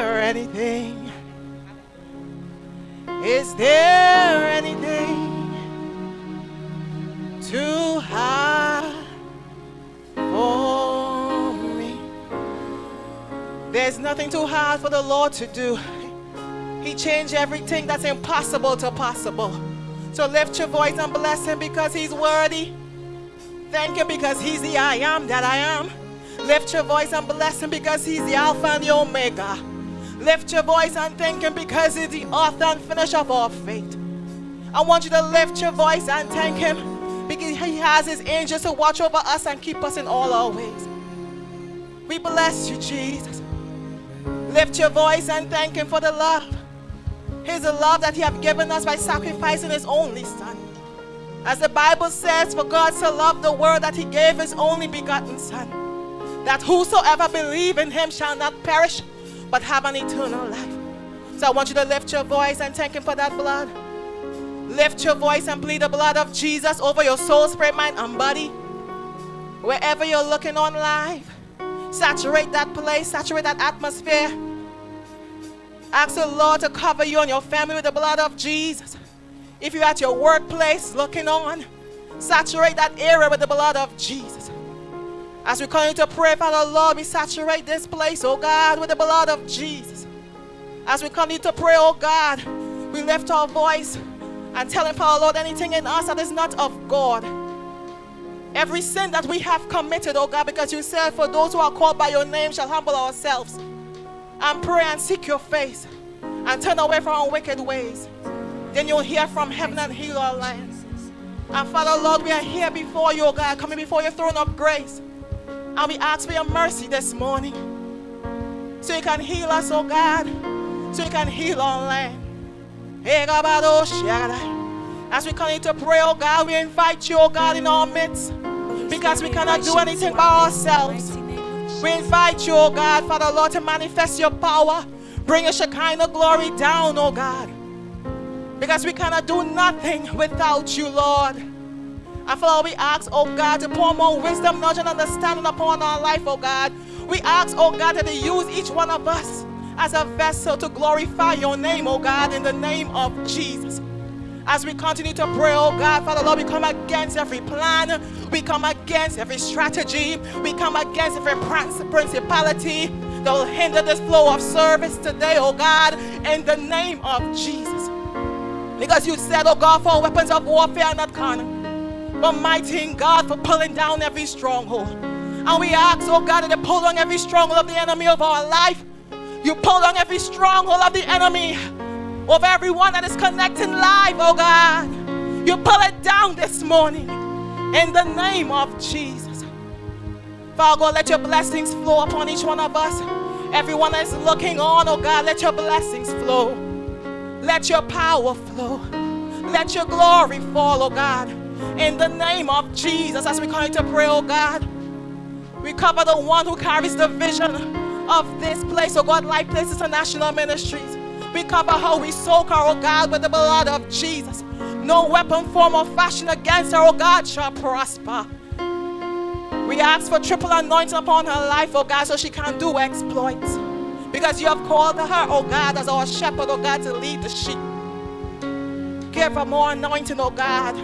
there anything? Is there anything too hard for me? There's nothing too hard for the Lord to do. He changed everything that's impossible to possible. So lift your voice and bless him because he's worthy. Thank him because he's the I am that I am. Lift your voice and bless him because he's the Alpha and the Omega. Lift your voice and thank him because he's the author and finisher of our faith. I want you to lift your voice and thank him because he has his angels to watch over us and keep us in all our ways. We bless you, Jesus. Lift your voice and thank him for the love. Here's the love that he has given us by sacrificing his only son. As the Bible says, for God so loved the world that he gave his only begotten son, that whosoever believe in him shall not perish, but have an eternal life. So I want you to lift your voice and thank him for that blood. Lift your voice and plead the blood of Jesus over your soul, spirit, mind, and body. Wherever you're looking on live, saturate that place, saturate that atmosphere. Ask the Lord to cover you and your family with the blood of Jesus. If you're at your workplace looking on, saturate that area with the blood of Jesus. As we continue to pray, Father Lord, we saturate this place, oh God, with the blood of Jesus. As we continue to pray, oh God, we lift our voice and tell him, Father Lord, anything in us that is not of God. Every sin that we have committed, oh God, because you said, for those who are called by your name shall humble ourselves and pray and seek your face and turn away from our wicked ways. Then you'll hear from heaven and heal our lands. And Father Lord, we are here before you, oh God, coming before your throne of grace. And we ask for your mercy this morning. So you can heal us, oh God. So you can heal our land. As we continue to pray, oh God, we invite you, oh God, in our midst. Because we cannot do anything by ourselves. We invite you, oh God, Father Lord, to manifest your power. Bring your Shekinah glory down, oh God. Because we cannot do nothing without you, Lord. And Father, we ask, oh God, to pour more wisdom, knowledge, and understanding upon our life, oh God. We ask, oh God, that you use each one of us as a vessel to glorify your name, oh God, in the name of Jesus. As we continue to pray, oh God, Father Lord, we come against every plan. We come against every strategy. We come against every principality that will hinder this flow of service today, oh God, in the name of Jesus. Because you said, oh God, for weapons of warfare are not carnal, but mighty in God for pulling down every stronghold. And we ask, oh God, that you pull down every stronghold of the enemy of our life. You pull down every stronghold of the enemy of everyone that is connecting live, oh God. You pull it down this morning in the name of Jesus. Father God, let your blessings flow upon each one of us. Everyone that is looking on, oh God, let your blessings flow. Let your power flow. Let your glory fall, oh God. In the name of Jesus, as we continue to pray, oh God, we cover the one who carries the vision of this place, oh God, Life Places International Ministries. We cover her, we soak her, oh God, with the blood of Jesus. No weapon, form, or fashion against her, oh God, shall prosper. We ask for triple anointing upon her life, oh God, so she can do exploits. Because you have called her, oh God, as our shepherd, oh God, to lead the sheep. Give her more anointing, oh God.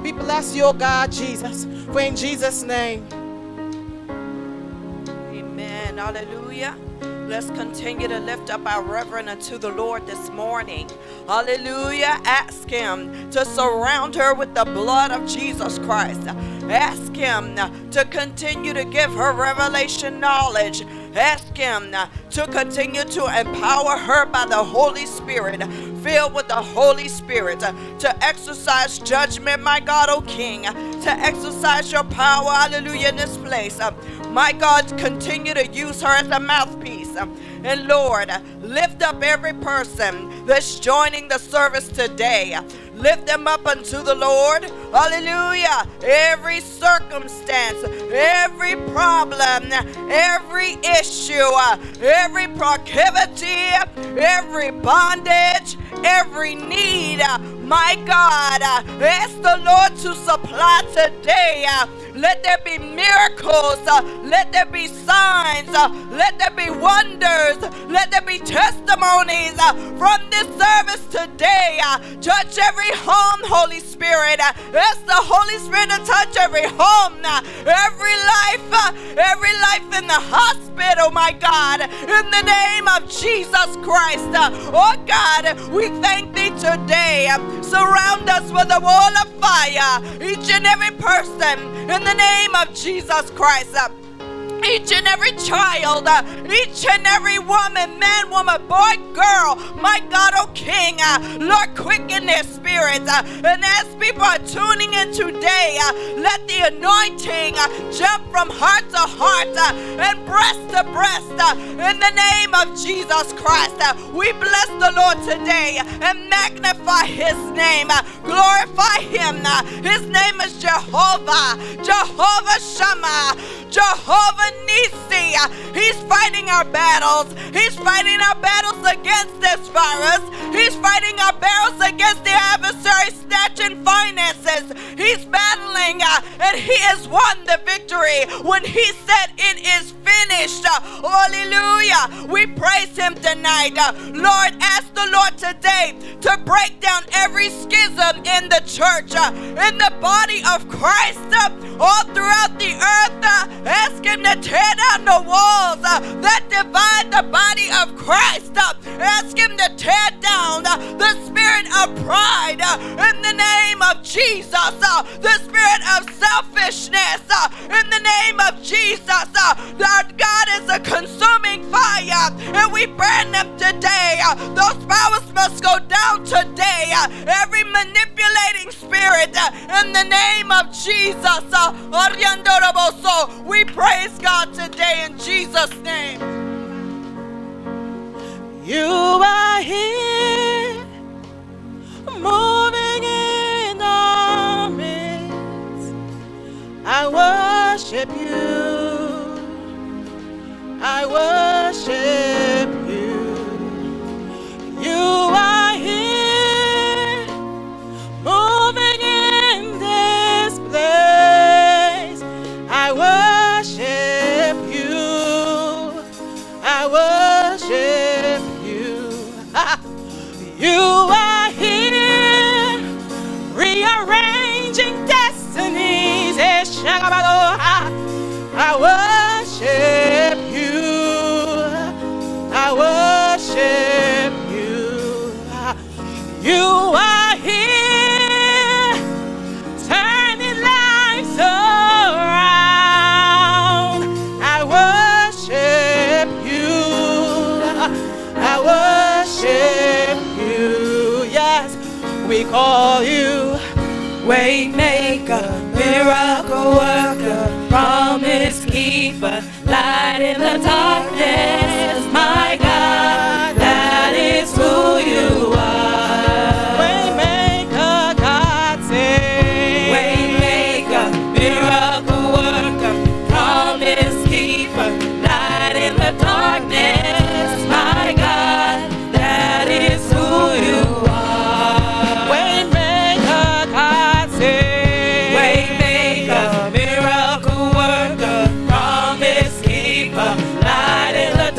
We bless you, oh God, Jesus. For in Jesus' name. Amen. Hallelujah. Let's continue to lift up our Reverend unto the Lord this morning. Hallelujah. Ask him to surround her with the blood of Jesus Christ. Ask him to continue to give her revelation knowledge. Ask him to continue to empower her by the Holy Spirit, filled with the Holy Spirit, to exercise judgment, my God, O King, to exercise your power, hallelujah, in this place. My God, continue to use her as a mouthpiece. And Lord, lift up every person that's joining the service today. Lift them up unto the Lord. Hallelujah. Every circumstance, every problem, every issue, every proclivity, every bondage, every need, my God, ask the Lord to supply today. Let there be miracles. Let there be signs. Let there be wonders. Let there be testimonies from this service today. Touch every home, Holy Spirit. Ask the Holy Spirit to touch every home, every life in the hospital, my God, in the name of Jesus Christ. Oh God, we thank thee today. Surround us with a wall of fire, each and every person, in the name of Jesus Christ. Each and every child, each and every woman, man, woman, boy, girl, my God, oh King, Lord, quicken their spirits. And as people are tuning in today, let the anointing jump from heart to heart and breast to breast in the name of Jesus Christ. We bless the Lord today and magnify his name, glorify him. His name is Jehovah, Jehovah Shammah, Jehovah Nisi. He's fighting our battles. He's fighting our battles against this virus. He's fighting our battles against the adversary snatching finances. He's battling and he has won the victory when he said it is finished. Hallelujah. We praise him tonight. Lord, ask the Lord today to break down every schism in the church, in the body of Christ, all throughout the earth. Ask him to tear down the walls that divide the body of Christ. Ask him to tear down the spirit of pride in the name of Jesus, the spirit of selfishness in the name of Jesus. Our God is a consuming fire, and we burn them today. Those powers must go down today. Every manipulating spirit in the name of Jesus. We praise God today in Jesus' name. You are here, moving in our midst. I worship you. I worship you. You are here, moving in this place. I worship you. I worship you. You are here, rearranging destinies. I worship you. I worship you. You are here, turning lives around. I worship you. I worship you. Yes, we call you Waymaker, miracle worker, promise keeper, light in the darkness, my God, that is who you are. Waymaker, God say. Waymaker, miracle worker, promise keeper, light in the darkness, my God, that is who you are. Waymaker, miracle worker, promise keeper, light in the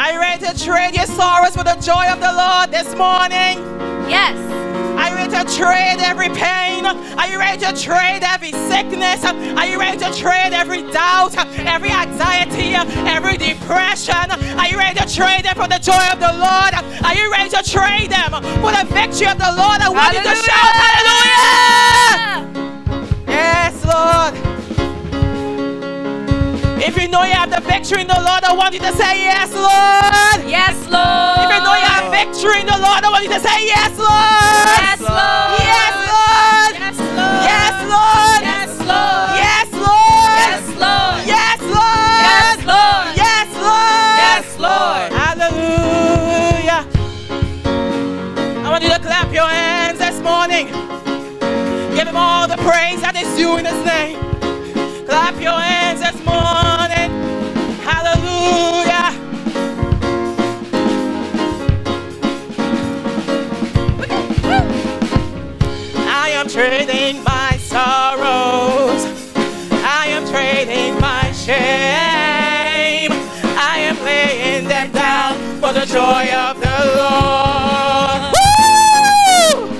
Are you ready to trade your sorrows for the joy of the Lord this morning? Yes. Are you ready to trade every pain? Are you ready to trade every sickness? Are you ready to trade every doubt, every anxiety, every depression? Are you ready to trade them for the joy of the Lord? Are you ready to trade them for the victory of the Lord? I want you to shout hallelujah! Yes, Lord. If you know you have the victory in the Lord, I want you to say yes, Lord. Yes, Lord. If you know you have victory in the Lord, I want you to say yes, Lord. Yes, Lord. Yes, Lord. Yes, Lord. Yes, Lord. Yes, Lord. Yes, Lord. Yes, Lord. Yes, Lord. Yes, Lord. Yes, Lord. Yes, Lord. Hallelujah. I want you to clap your hands this morning. Give him all the praise that is due in his name. Clap your hands this morning. Hallelujah. I am trading my sorrows. I am trading my shame. I am laying them down for the joy of the Lord. Woo!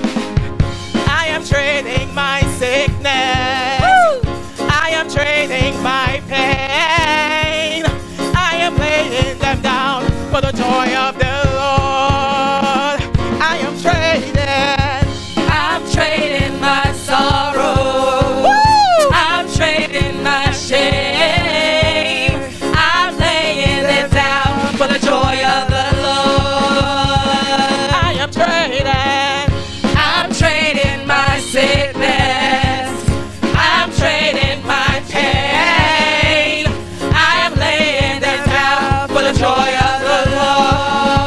I am trading my sickness. I am trading my pain. I am laying them down for the joy of the Lord. I am trading. I'm trading my sorrow. Woo! I'm trading my shame. I'm laying them down for the joy of the Lord. I am trading. I'm trading my sickness. I'm trading my pain. I am laying them down for the joy of the Lord.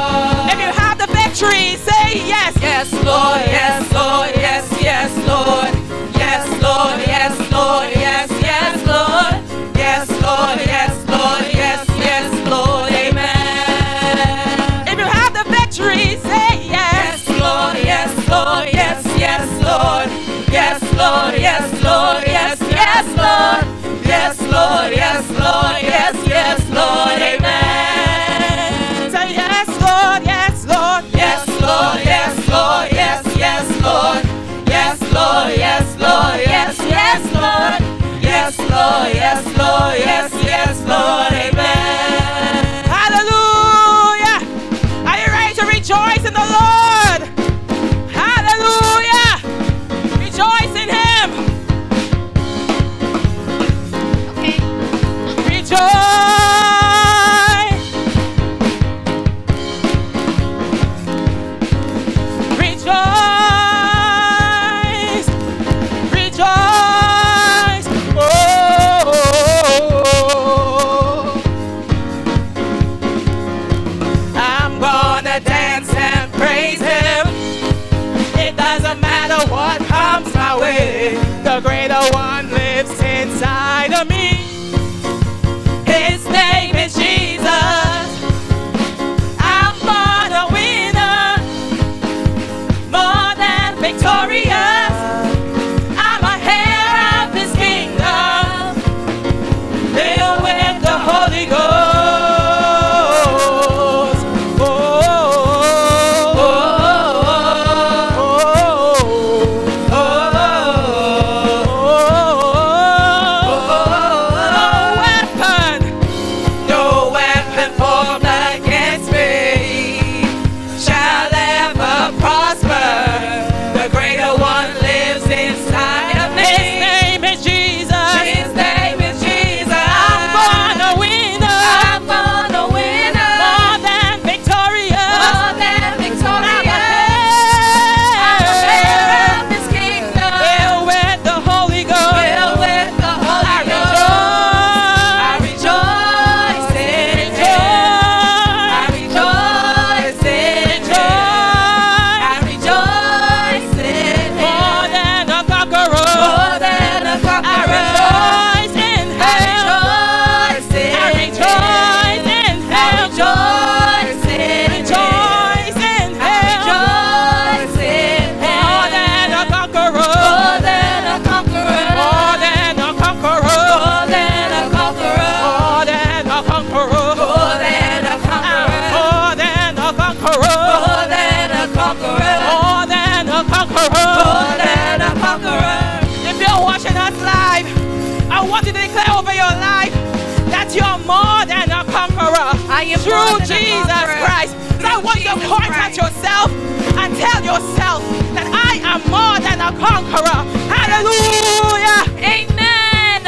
through Jesus Christ. So I want you to point at yourself and tell yourself that I am more than a conqueror. Hallelujah. Amen.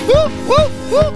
Woo, woo, woo.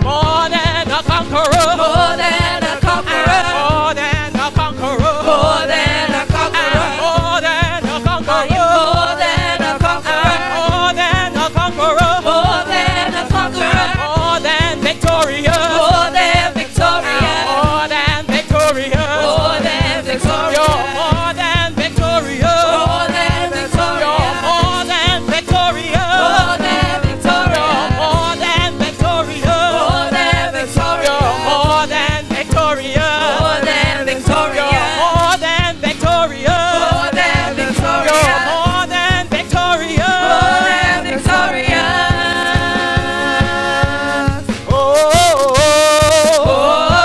More than a conqueror. More than a conqueror. More than a conqueror. More than a conqueror. More than a conqueror. More than a conqueror. More than a conqueror. More than a conqueror. More than victorious. More than victorious. More than victorious. More than victorious. You're more than victorious. More than victorious. You're more than victorious. More than victorious. You're more than victorious. More than victorious. You're more than victorious. More than victorious. You're more than victorious. More than victorious. You're more than victorious. More than victorious. Oh, oh, oh,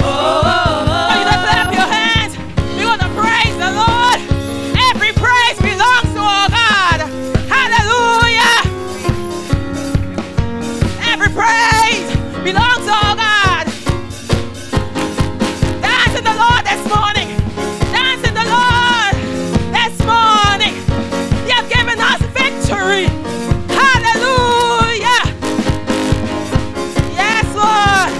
oh, you just clap your hands. We're going to praise the Lord. Every praise belongs to our God. Hallelujah. Every praise belongs to our God. Dance in the Lord this morning. Dance in the Lord this morning. He has given us victory. Hallelujah. Yes, Lord.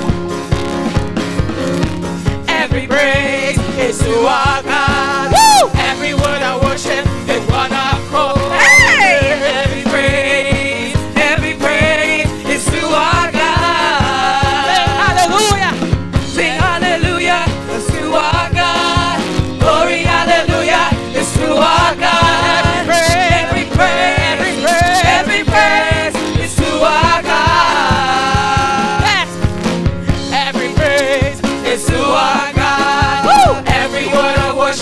Every praise is to our God. Woo! Every word of worship is one accord. Hey! Every praise is to our God. Hallelujah. Sing hallelujah, it's to our God. Glory, hallelujah, it's to our God. Every praise is to our God. Yes. Every praise It's to our God. Woo! Every word of worship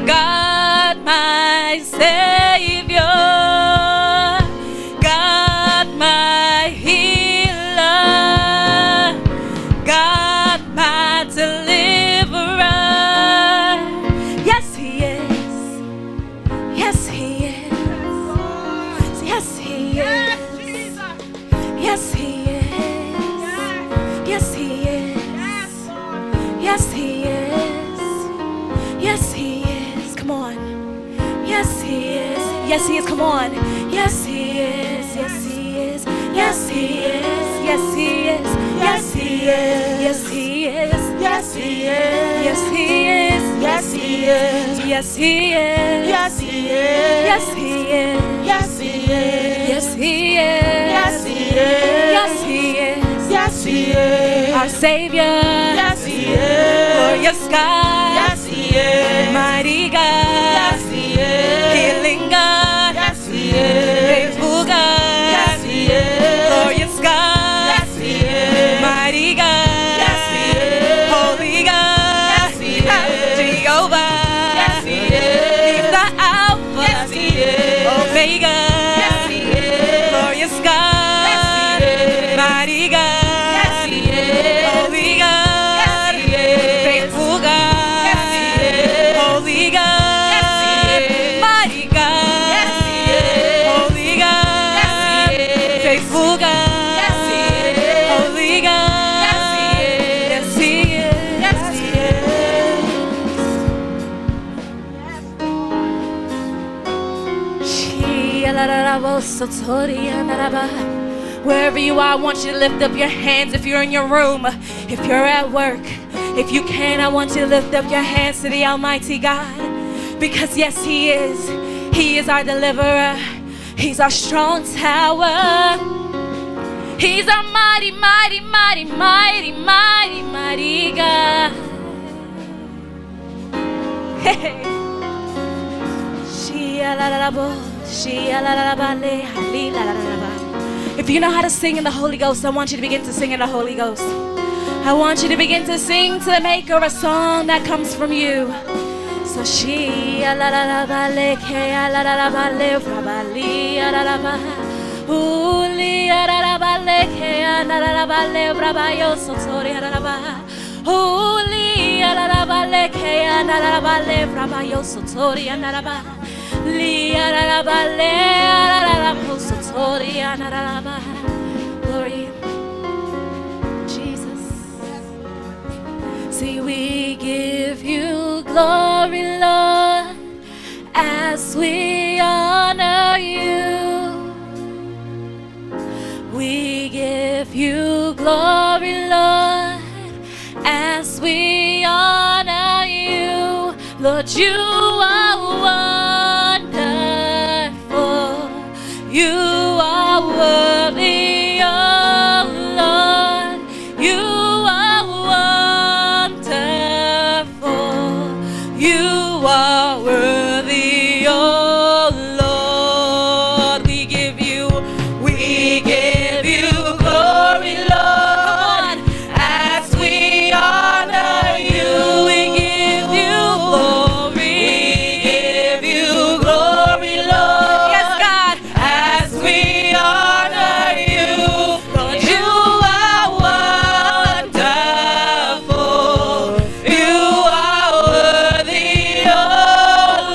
God my Savior, God my healer, God my deliverer. Yes, He is. Yes, He is. Yes, He is. Yes, He is. Yes, He is. Yes, He is. Yes, He is. Come on. Yes, He is. Yes, He is. Come on. Yes, He is. Yes, He is. Yes, He is. Yes, He is. Yes, He is. Yes, He is. Yes, He is. Yes, He is. Yes, He is. Yes, He is. Yes, He is. Yes, He is. Yes, He is. Yes, He is. Yes, He is. Yes, He is. Yes, He is. Our Savior. Yes, He is. Glorious God. Yes, He is. Mighty God. Yes, He is. Healing God. Yes, He is. Faithful God. Yes, He is. Glorious God. Yes, He is. Mighty God. Yes, He is. Holy God. Yes, He is. Jehovah. Yes, He is. He's the Alpha. Yes, He is. Omega. Yes, He is. Glorious God. Yes, He is. Mighty God. Yes, He is. Holy God. Yes, He is. Faithful God. Yes, He is. Holy God. Yes, He is. Mighty God. Yes, He is. Holy God. Yes, He is. Faithful God. Yes, He is. Holy God. Yes, He is. Yes, He is. Yes, He is. Wherever you are, I want you to lift up your hands. If you're in your room, if you're at work, if you can, I want you to lift up your hands to the Almighty God. Because yes, He is. He is our deliverer. He's our strong tower. He's our mighty, mighty, mighty, mighty, mighty, mighty God. Hey. If you know how to sing in the Holy Ghost, I want you to begin to sing in the Holy Ghost. I want you to begin to sing to the Maker a song that comes from you. So glory, Jesus. See, we give you glory, Lord, as we honor you. We give you glory, Lord, as we honor you. Lord, you are wonderful. You are worthy, oh Lord. You are wonderful. You are worthy, oh Lord. We give you glory, Lord, as we honor you. We give you glory. We give you glory, Lord. Yes, God, as we honor you. Lord, you are wonderful. You are worthy, oh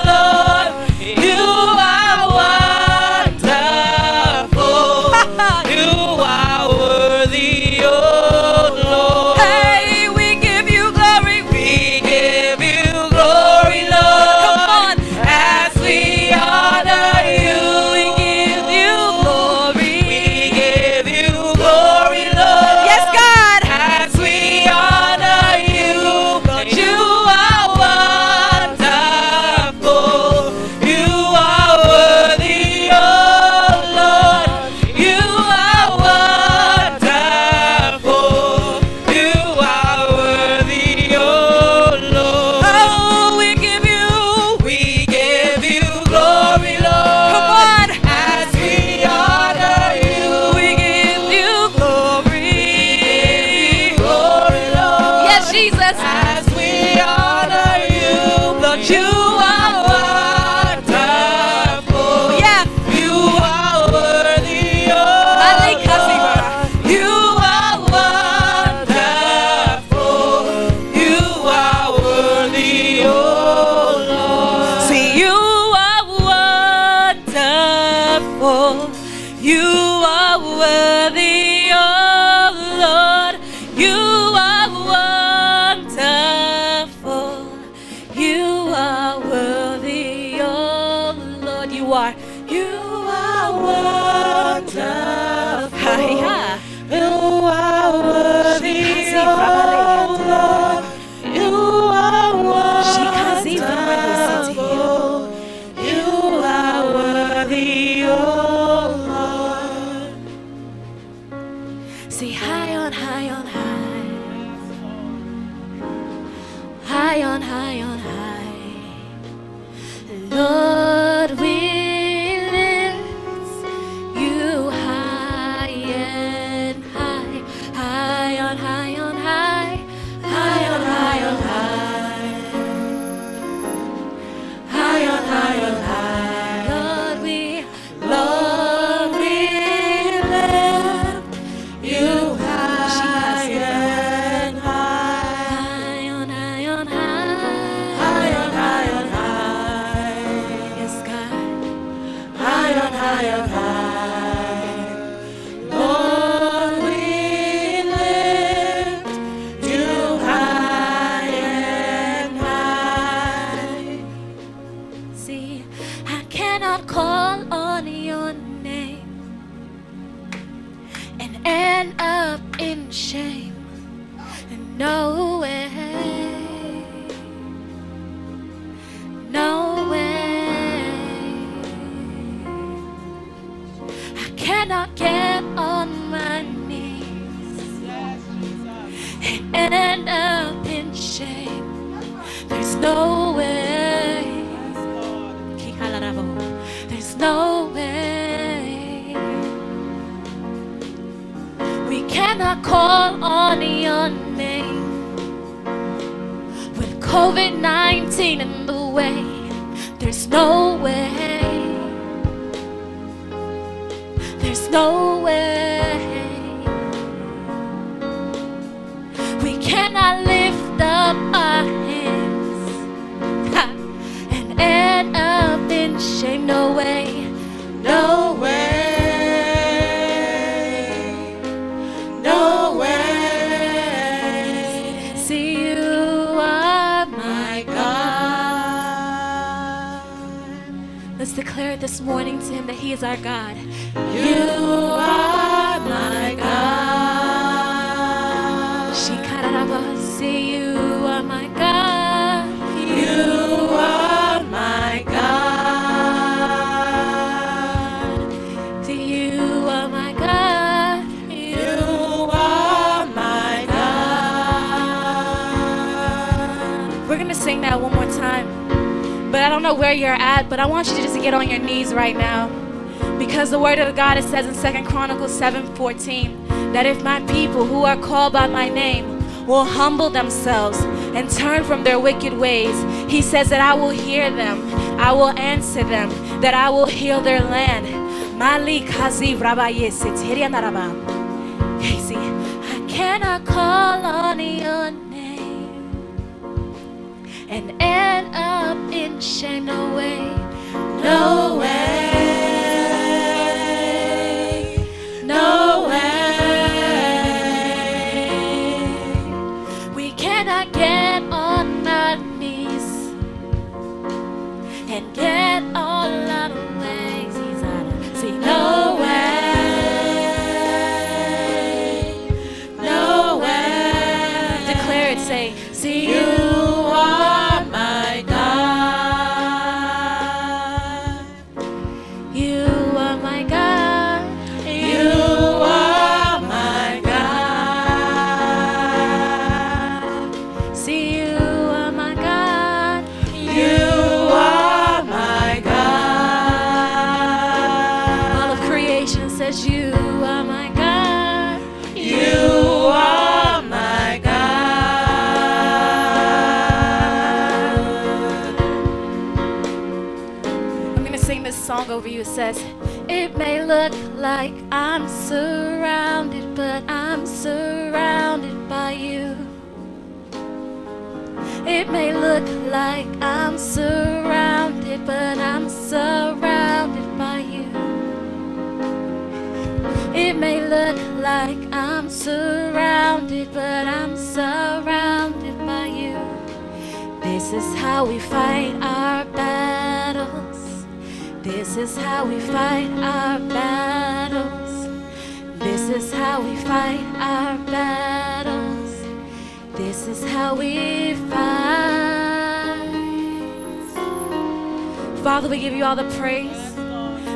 wonderful. You are worthy, oh Lord. You are wonderful. You are worthy, oh Lord. You are wonderful. You are worthy, oh Lord. You are wonderful. You are worthy, oh Lord. See, high on high on high, high on high on high, Lord, we lift you high and high, high on high on high, high on high on high, high on high on high, Lord, we lift you high and high, on high on high, high on high on high, yes God, high on high on high, Lord, we lift you high and high. See, I cannot call on your name and end up in shame. No way, no way. I cannot get on my knees and end up in shame. There's no way. There's no way. We cannot call on your name with COVID-19 in the way. There's no way. There's no way. We cannot lift up our hands and end up in shame. No way. No way. No way. See, you are my God. Let's declare it this morning to him that he is our God. You are my God. See, you are my God. You are my God. See, you are my God. You are my God. We're gonna sing that one more time. But I don't know where you're at, but I want you just to get on your knees right now. Because the word of God, it says in 2 Chronicles 7:14, that if my people who are called by my name will humble themselves and turn from their wicked ways, he says that I will hear them, I will answer them, that I will heal their land. See, I cannot call on your name and end up in shame. No way. No way. No way. We cannot get on our knees and get all out of ways. See, no way. No way. Declare it, say, see, you are my God. You are my God. You are my God. See, you are my God. You are my God. All of creation says you are my God. You are my God. I'm gonna sing this song over you. It says, it may look like I'm surrounded, but I'm surrounded by you. It may look like I'm surrounded, but I'm surrounded by you. surrounded, but I'm surrounded by you. This is how we fight our battles. This is how we fight our battles. This is how we fight our battles. This is how we fight. Father, we give you all the praise.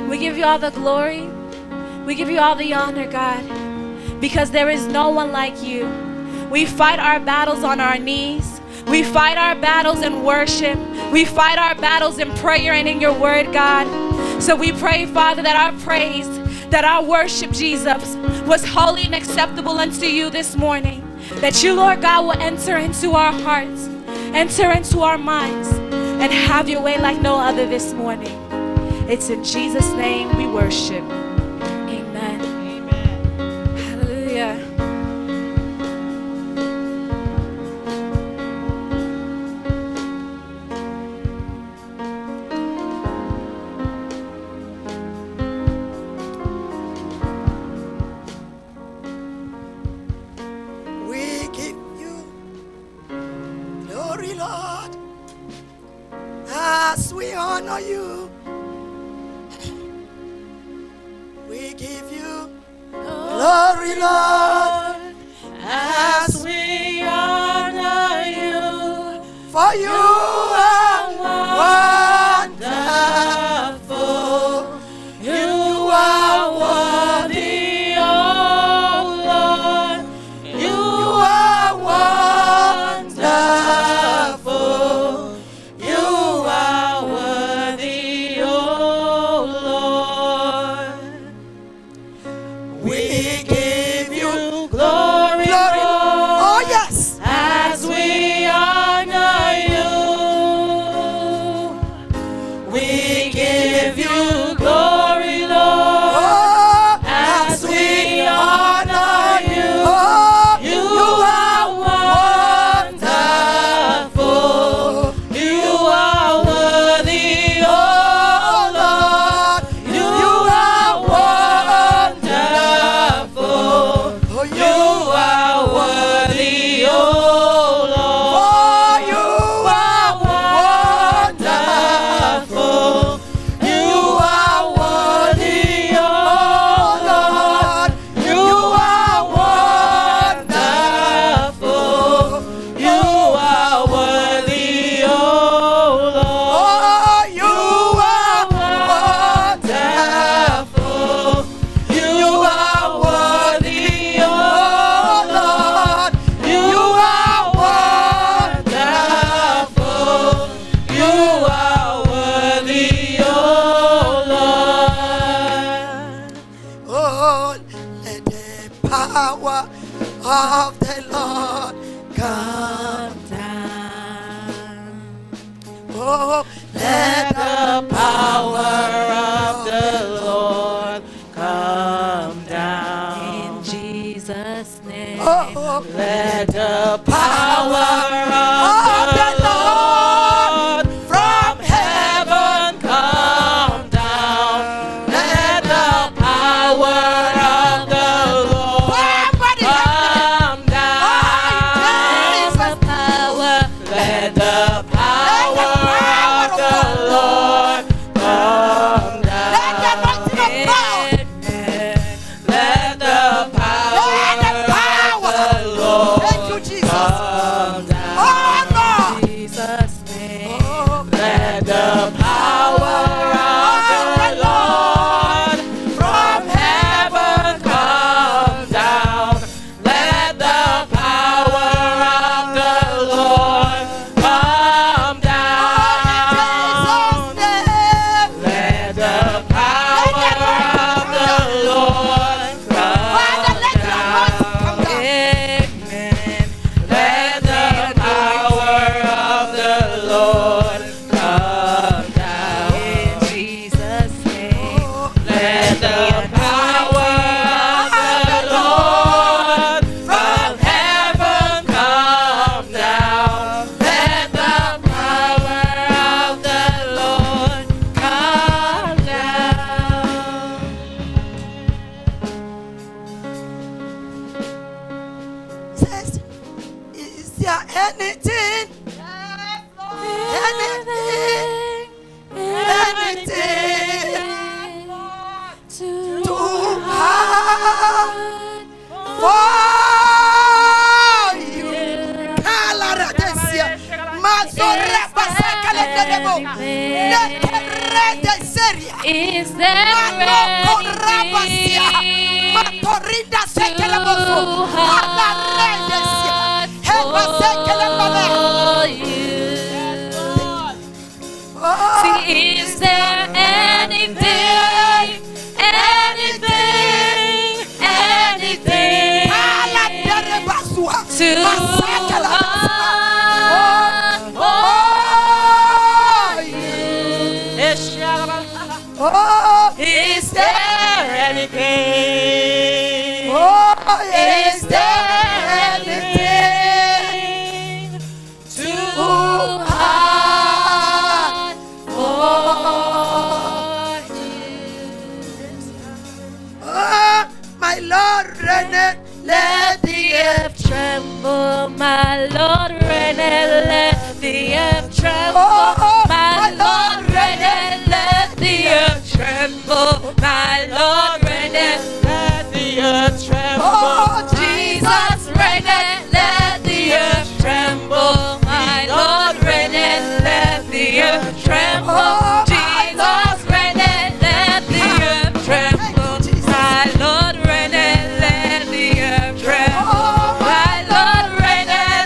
We give you all the glory. We give you all the honor, God, because there is no one like you. We fight our battles on our knees. We fight our battles in worship. We fight our battles in prayer and in your word, God. So we pray, Father, that our praise, that our worship, Jesus, was holy and acceptable unto you this morning. That you, Lord God, will enter into our hearts, enter into our minds, and have your way like no other this morning. It's in Jesus' name we worship. Amen. Amen. Hallelujah. We give you glory, Lord, as we honor you. We give you glory, Lord, As we honor you, for you are wonderful. you are worthy, oh Lord. You are wonderful. You are worthy, oh Lord. We give you glory, glory. Lord, Oh, yes. as we honor you. We give you glory, Lord, Oh, as we honor you. oh, You are wonderful. You are worthy, oh Lord. You are wonderful. oh, You are worthy, oh Lord. oh, you are wonderful. You are worthy, oh Lord. You are wonderful. You are worthy, oh Lord. Oh, you are wonderful. You are worthy, oh Lord. You are wonderful. You are worthy, oh Lord. Oh, let the power of the Lord come down. Oh, Let the power of the Lord come down. In Jesus' name. oh, Let the power of the Lord from heaven come down. Let the power of the Lord come down. Is there anything too hard for you? See, is there anything too hard for you? Is there anything? Is there anything too hard for you? My Lord, Reverend, let the earth Tremble, my Lord, let the earth tremble. My Lord, let the earth tremble. My Lord, let the earth tremble. Jesus, let the earth tremble. My Lord, let the earth tremble. Jesus, let the earth tremble. My Lord, let the earth tremble. My Lord,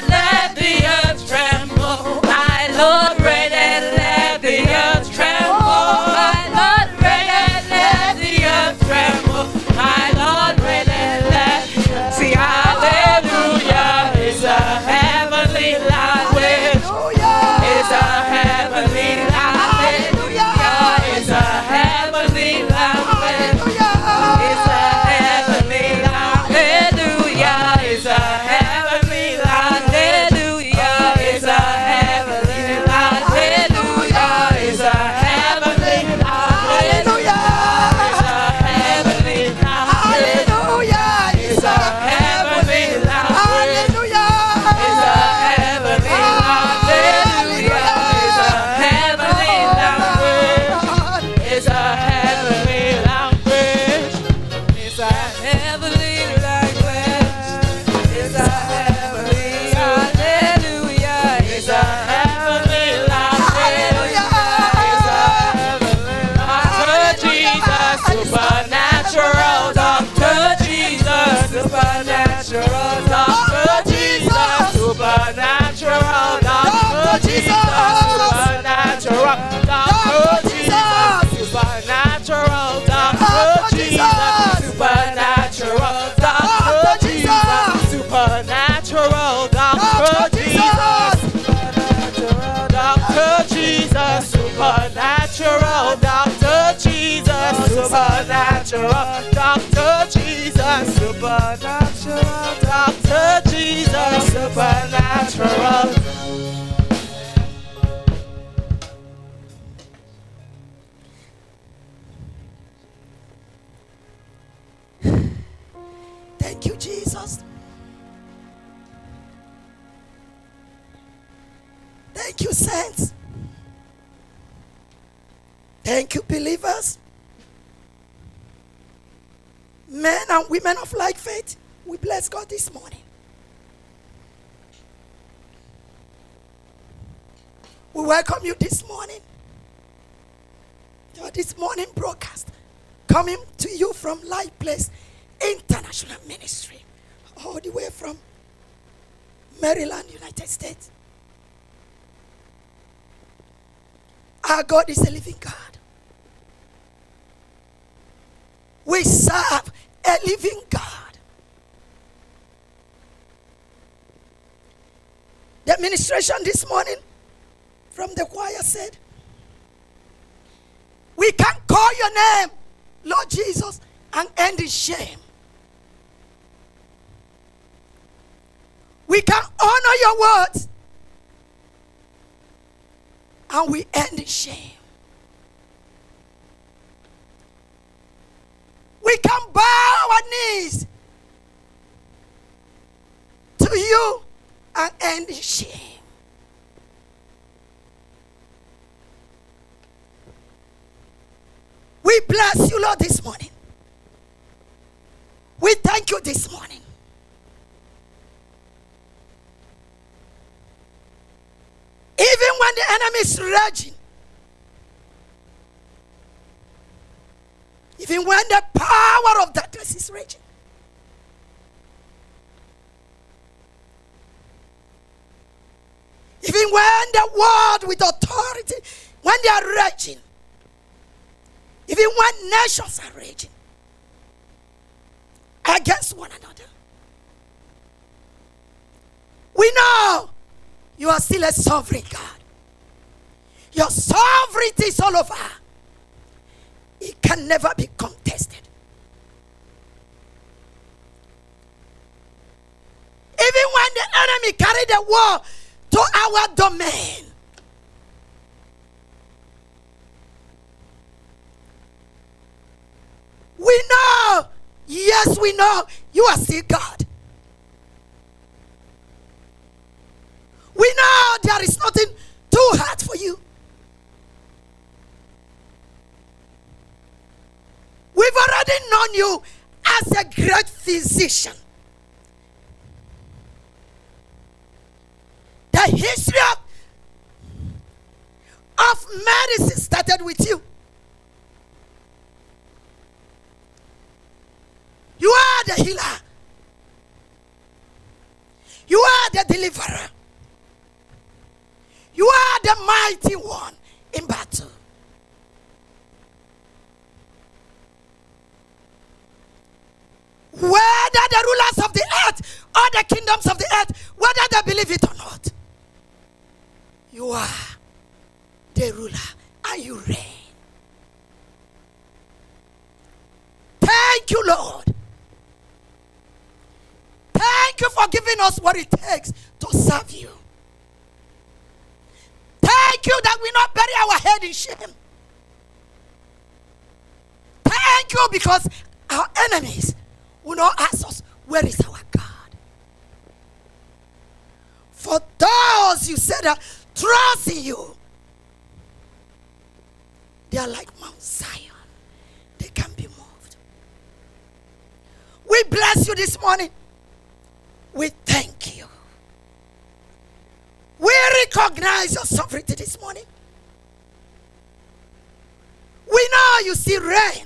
let the earth tremble. My Lord, let the earth tremble. My Lord, let the earth tremble. My Lord, let. See, hallelujah is a heavenly language. It's a heavenly language. It's a heavenly language. It's a heavenly hallelujah. It's a heavenly hallelujah. It's a heavenly hallelujah. It's a heavenly hallelujah. It's a heavenly hallelujah. It's a heavenly hallelujah. It's a heavenly hallelujah. It's a heavenly language. It's a heavenly language. It's a heavenly hallelujah. It's a heavenly language. It's a heavenly Dr. Jesus, supernatural. Dr. Jesus, supernatural. Dr. Jesus, supernatural. Dr. Jesus, supernatural. Dr. Jesus, supernatural. Dr. Jesus, supernatural. Dr. Jesus, supernatural. Dr. Jesus, Dr. Jesus, supernatural. Dr. Jesus, supernatural. Dr. Jesus, supernatural. Dr. Jesus, supernatural. Thank you, Jesus. Thank you, saints. Thank you, believers. Men and women of like faith, we bless God this morning. We welcome you this morning to this morning broadcast coming to you from Life Place International Ministry, all the way from Maryland, United States. Our God is a living God. We serve a living God. The administration this morning from the choir said, we can call your name, Lord Jesus, and end in shame. We can honor your words, and we end in shame. We can bow our knees to you and end in shame. We bless you, Lord, this morning. We thank you this morning. Even when the enemy is raging, Even when the power of darkness is raging. Even when the world with authority, when they are raging. Even when nations are raging against one another. We know you are still a sovereign God. Your sovereignty is all over. It can never be contested. Even when the enemy carried the war to our domain, we know, yes, we know, you are still God. We know there is nothing too hard for you. We've already known you as a great physician. The history of medicine started with you. You are the healer. You are the deliverer. You are the mighty one in battle. Whether the rulers of the earth or the kingdoms of the earth, whether they believe it or not, you are the ruler and you reign. Thank you, Lord. Thank you for giving us what it takes to serve you. Thank you that we not bury our head in shame. Thank you because our enemies will not ask us, where is our God? For those you said that trust in you, they are like Mount Zion. They can be moved. We bless you this morning. We thank you. We recognize your sovereignty this morning. We know you still reign.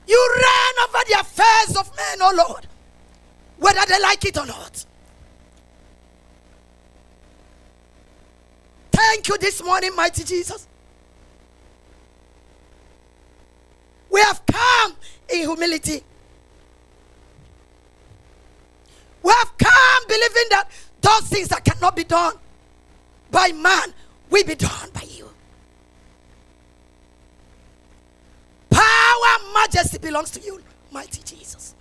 You reign over the affairs of men, oh Lord, whether they like it or not. Thank you this morning, mighty Jesus. We have come in humility. We have come believing that those things that cannot be done by man will be done by you. Power and majesty belongs to you, mighty Jesus.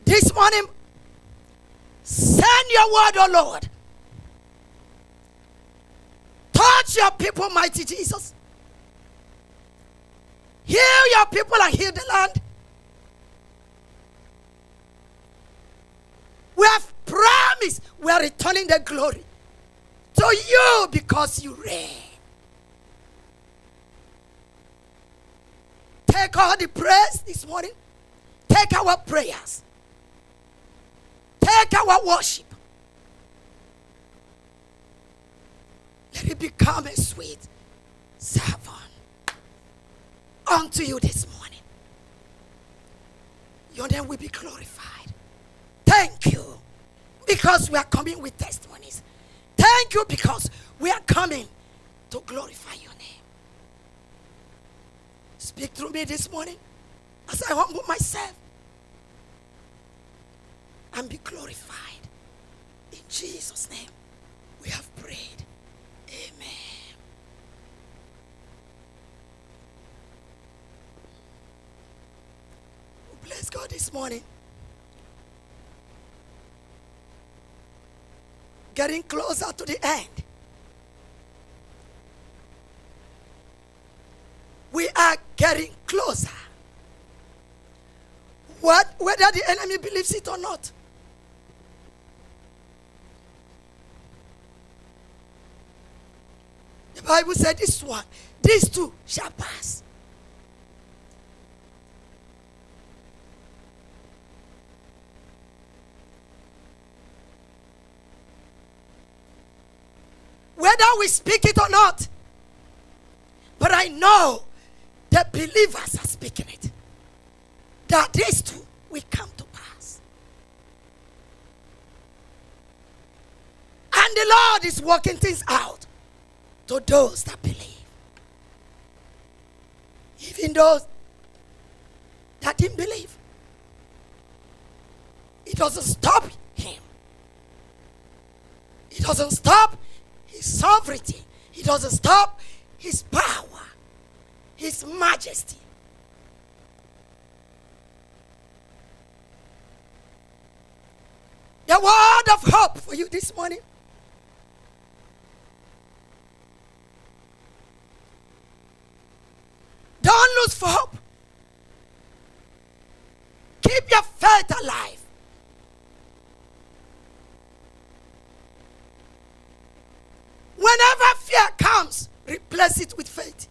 This morning, send your word, oh Lord. Touch your people, mighty Jesus. Heal your people and heal the land. We have promised we are returning the glory to you because you reign. Take all the praise this morning. Take our prayers. Take our worship. Let it become a sweet savour unto you this morning. Your name will be glorified. Thank you because we are coming with testimonies. Thank you because we are coming to glorify your name. Speak through me this morning as I humble myself and be glorified. In Jesus' name we have prayed. Amen. Bless God this morning. Getting closer to the end. We are getting closer. Whether the enemy believes it or not. The Bible said these two shall pass. whether we speak it or not. But I know the believers are speaking it, that these two will come to pass. And the Lord is working things out to those that believe. Even those that didn't believe. It doesn't stop him. It doesn't stop his sovereignty. It doesn't stop his power, his majesty. The word of hope for you this morning. Don't lose hope. Keep your faith alive. Whenever fear comes, replace it with faith.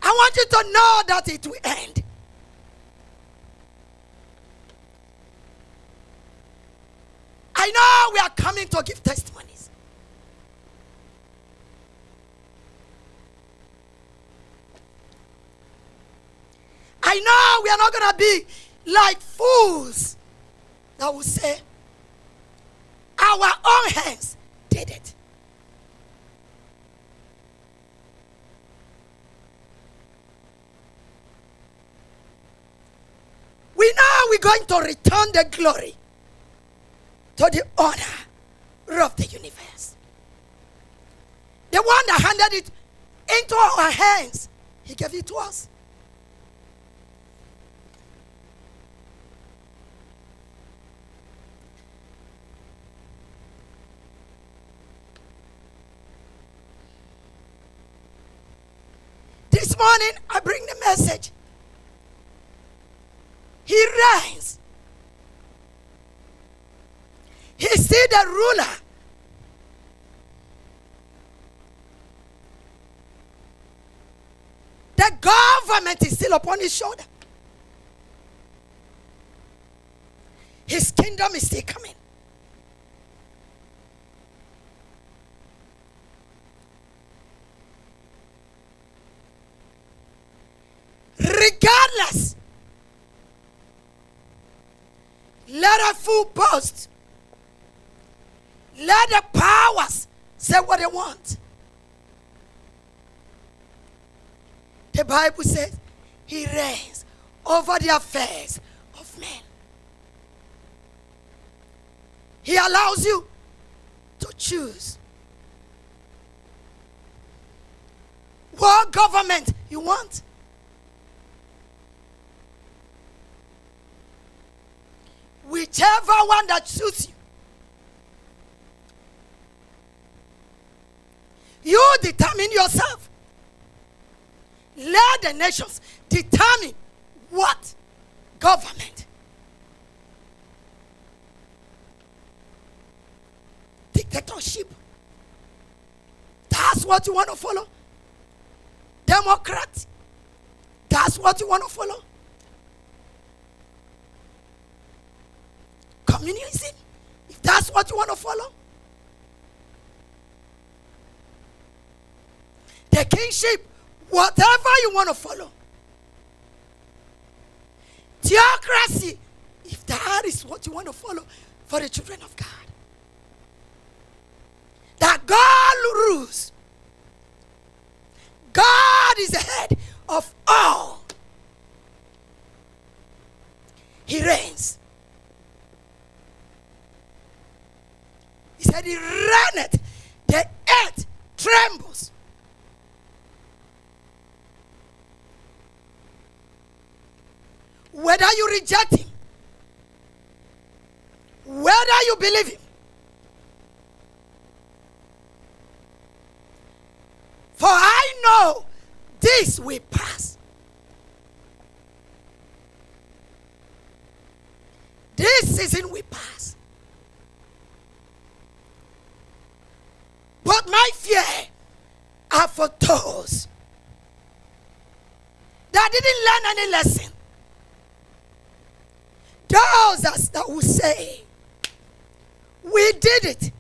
I want you to know that it will end. I know we are coming to give testimonies. I know we are not going to be like fools that will say, our own hands did it. We know we're going to return the glory to the honor of the universe. The one that handed it into our hands, he gave it to us. This morning, I bring the message. He reigns. He's still the ruler. The government is still upon his shoulder. His kingdom is still coming. Regardless, let a fool boast. Let the powers say what they want. The Bible says he reigns over the affairs of men. He allows you to choose what government you want. Whichever one that suits you. You determine yourself. Let the nations determine what government. Dictatorship. That's what you want to follow. Democrat. That's what you want to follow. Communism. If that's what you want to follow. The kingship. Whatever you want to follow. Theocracy. If that is what you want to follow for the children of God. That God rules. God is the head of all. He reigns. He said he reigneth. The earth trembles. Whether you reject him, whether you believe him, for I know this will pass. This season will pass. But my fear are for those that didn't learn any lesson. others that will say, we did it.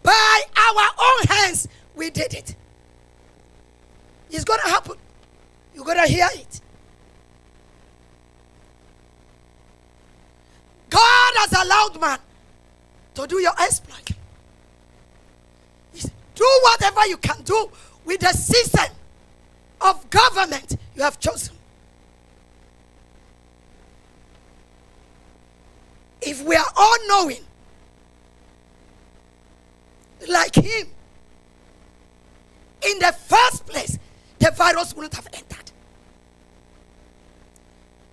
By our own hands, we did it. It's going to happen. You're going to hear it. God has allowed man to do your exploit. Do whatever you can do with the system of government you have chosen. If we are all knowing, like him, in the first place, the virus wouldn't have entered.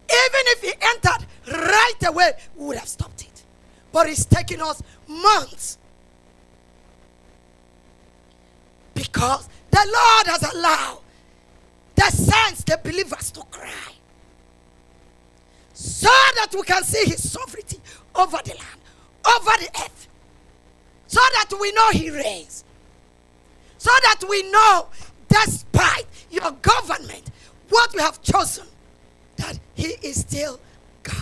Even if it entered right away, we would have stopped it. But it's taking us months. Because the Lord has allowed the saints, the believers, to cry. So that we can see his sovereignty over the land, over the earth. So that we know he reigns. So that we know, despite your government, what we have chosen, that he is still God.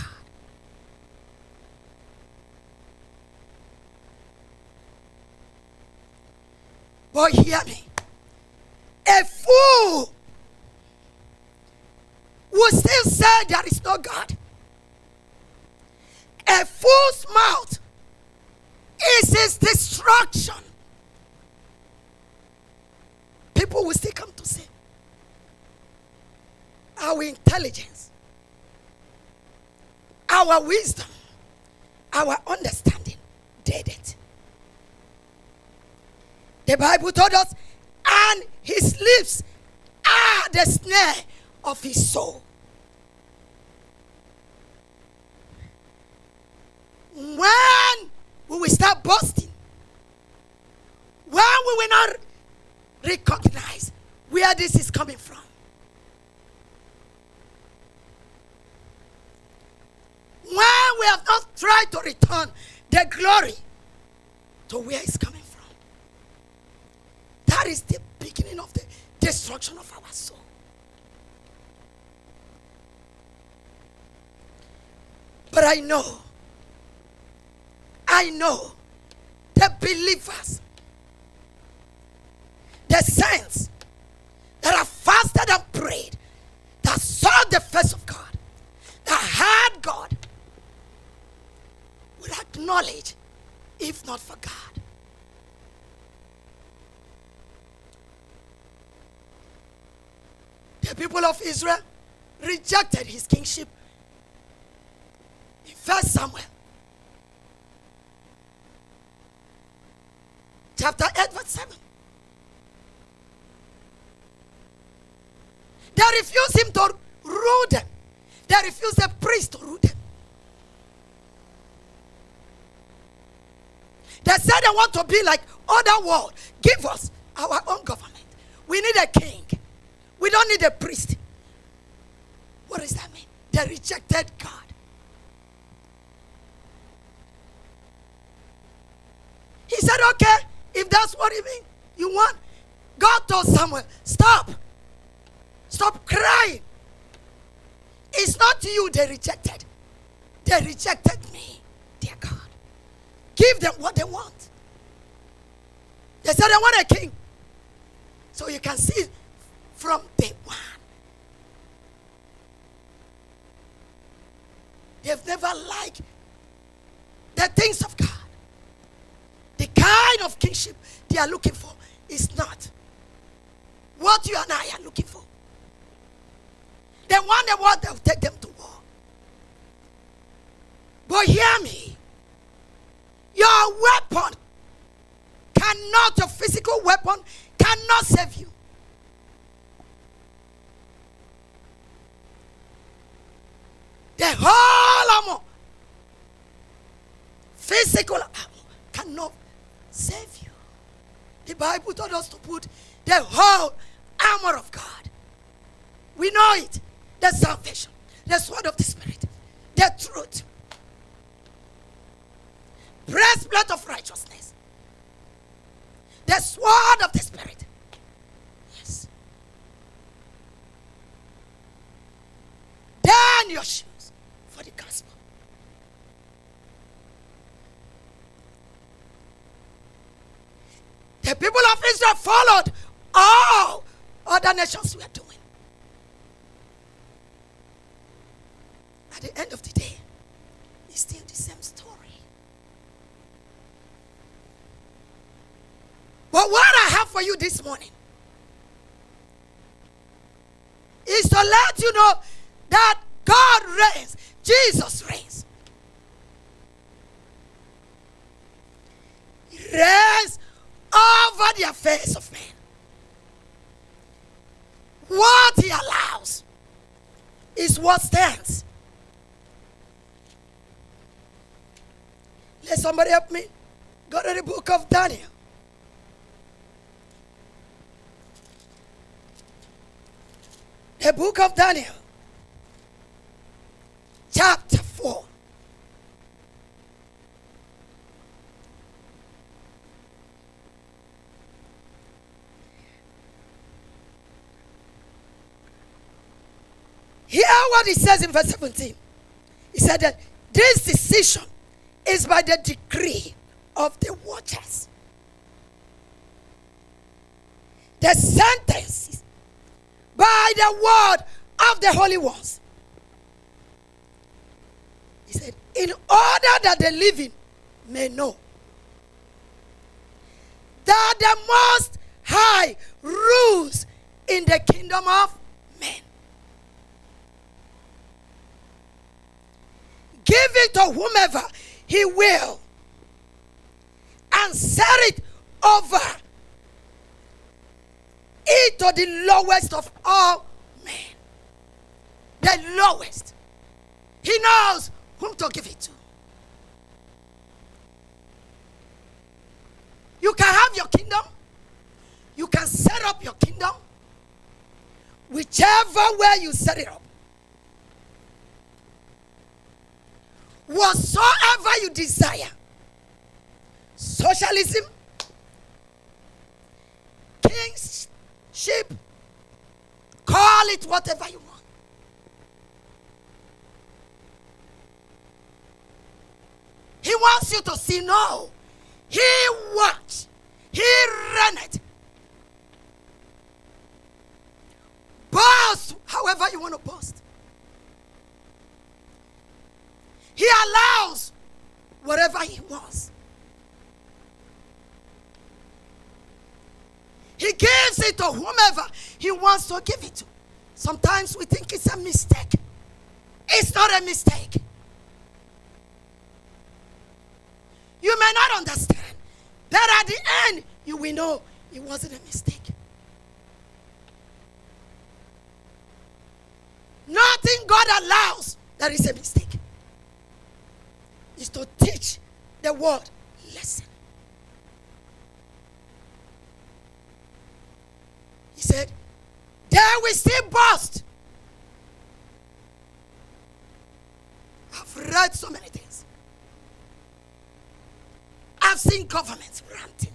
But hear me. A fool will still say there is no God. A fool's mouth is his destruction. People will still come to say, our intelligence, our wisdom, our understanding did it. The Bible told us, and his lips are the snare of his soul. When we will start boasting, when we will not recognize where this is coming from, when we have not tried to return the glory to where it's coming from, that is the beginning of the destruction of our soul. But I know the believers, the saints that have fasted and prayed, that saw the face of God, that heard God, will acknowledge, if not for God. The people of Israel rejected his kingship. In 1 Samuel chapter 8 verse 7. They refused him to rule them. They refused the priest to rule them. They said they want to be like other world. Give us our own government. We need a king. We don't need a priest. What does that mean? They rejected God. He said, okay, if that's what you want. God told Samuel, stop. Stop crying. It's not you they rejected. They rejected me, dear God. Give them what they want. They said they want a king. So you can see from day one, they've never liked the things of God. The kind of kingship they are looking for is not what you and I are looking for. They want the world that will take them to war. But hear me. Your weapon cannot, your physical weapon cannot save you. The whole armor, physical armor, cannot save you. The Bible told us to put the whole armor of God. We know it. The salvation, the sword of the Spirit, the truth, breastplate of righteousness, the sword of the Spirit. Yes. Then your shoes for the gospel. The people of Israel followed all other nations were doing. At the end of the day, it's still the same story. But what I have for you this morning is to let you know that God reigns. Jesus reigns. He reigns over the affairs of men. What he allows is what stands. Let somebody help me. Go to the book of Daniel. The book of Daniel, chapter 4. Hear what he says in verse 17. He said that this decision is by the decree of the watchers. The sentence by the word of the holy ones. He said, in order that the living may know that the Most High rules in the kingdom of men. Give it to whomever he will and set it over it to the lowest of all men. The lowest. He knows whom to give it to. You can have your kingdom. You can set up your kingdom. Whichever way you set it up. Whatsoever you desire. Socialism. Kingship. Call it whatever you want. He wants you to see, no. He works. He runs it. Boast however you want to boast. He allows whatever he wants. He gives it to whomever he wants to give it to. Sometimes we think it's a mistake. It's not a mistake. You may not understand, but at the end, you will know it wasn't a mistake. Nothing God allows that is a mistake. Is to teach the world lesson. He said, there we still boast. I've read so many things. I've seen governments ranting.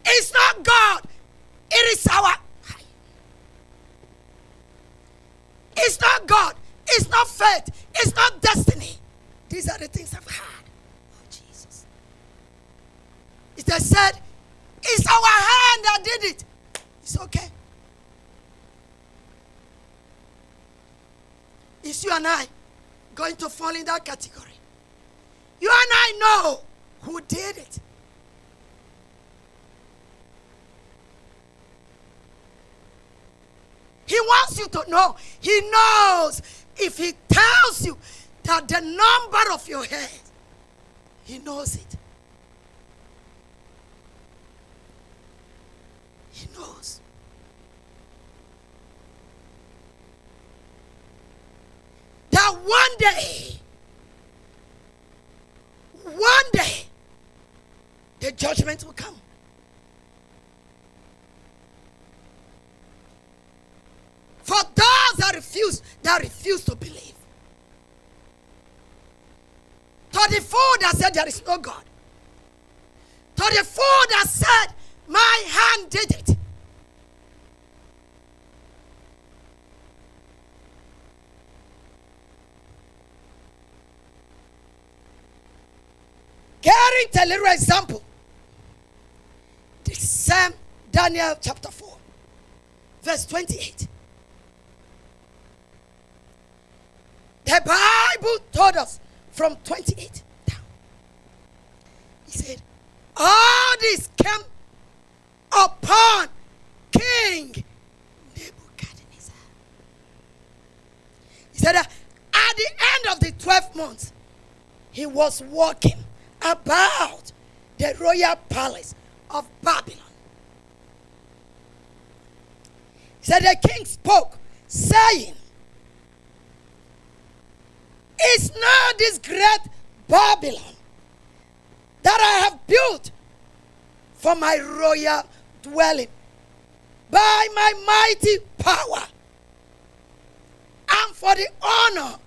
It's not God. It is our. It's not God. It's not faith. It's not destiny. These are the things I've heard. Oh, Jesus. It has said, it's our hand that did it. It's okay. It's you and I going to fall in that category. You and I know who did it. He wants you to know. He knows if he tells you that the number of your hair, he knows it. He knows. That one day, the judgment will come. For those that refuse to believe. To the fool that said there is no God. To the fool that said, my hand did it. Getting a little example. The same Daniel chapter 4, verse 28. The Bible told us from 28 down. He said, all this came upon King Nebuchadnezzar. He said that at the end of the 12th month, he was walking about the royal palace of Babylon. He said the king spoke, saying, is not this great Babylon that I have built for my royal dwelling by my mighty power and for the honor